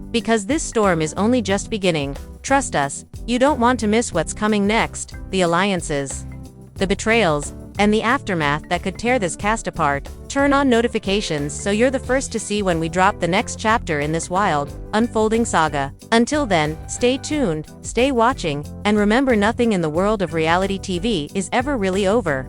Speaker 1: Because this storm is only just beginning, trust us, you don't want to miss what's coming next. The alliances, the betrayals, and the aftermath that could tear this cast apart. Turn on notifications so you're the first to see when we drop the next chapter in this wild, unfolding saga. Until then, stay tuned, stay watching, and remember, nothing in the world of reality TV is ever really over.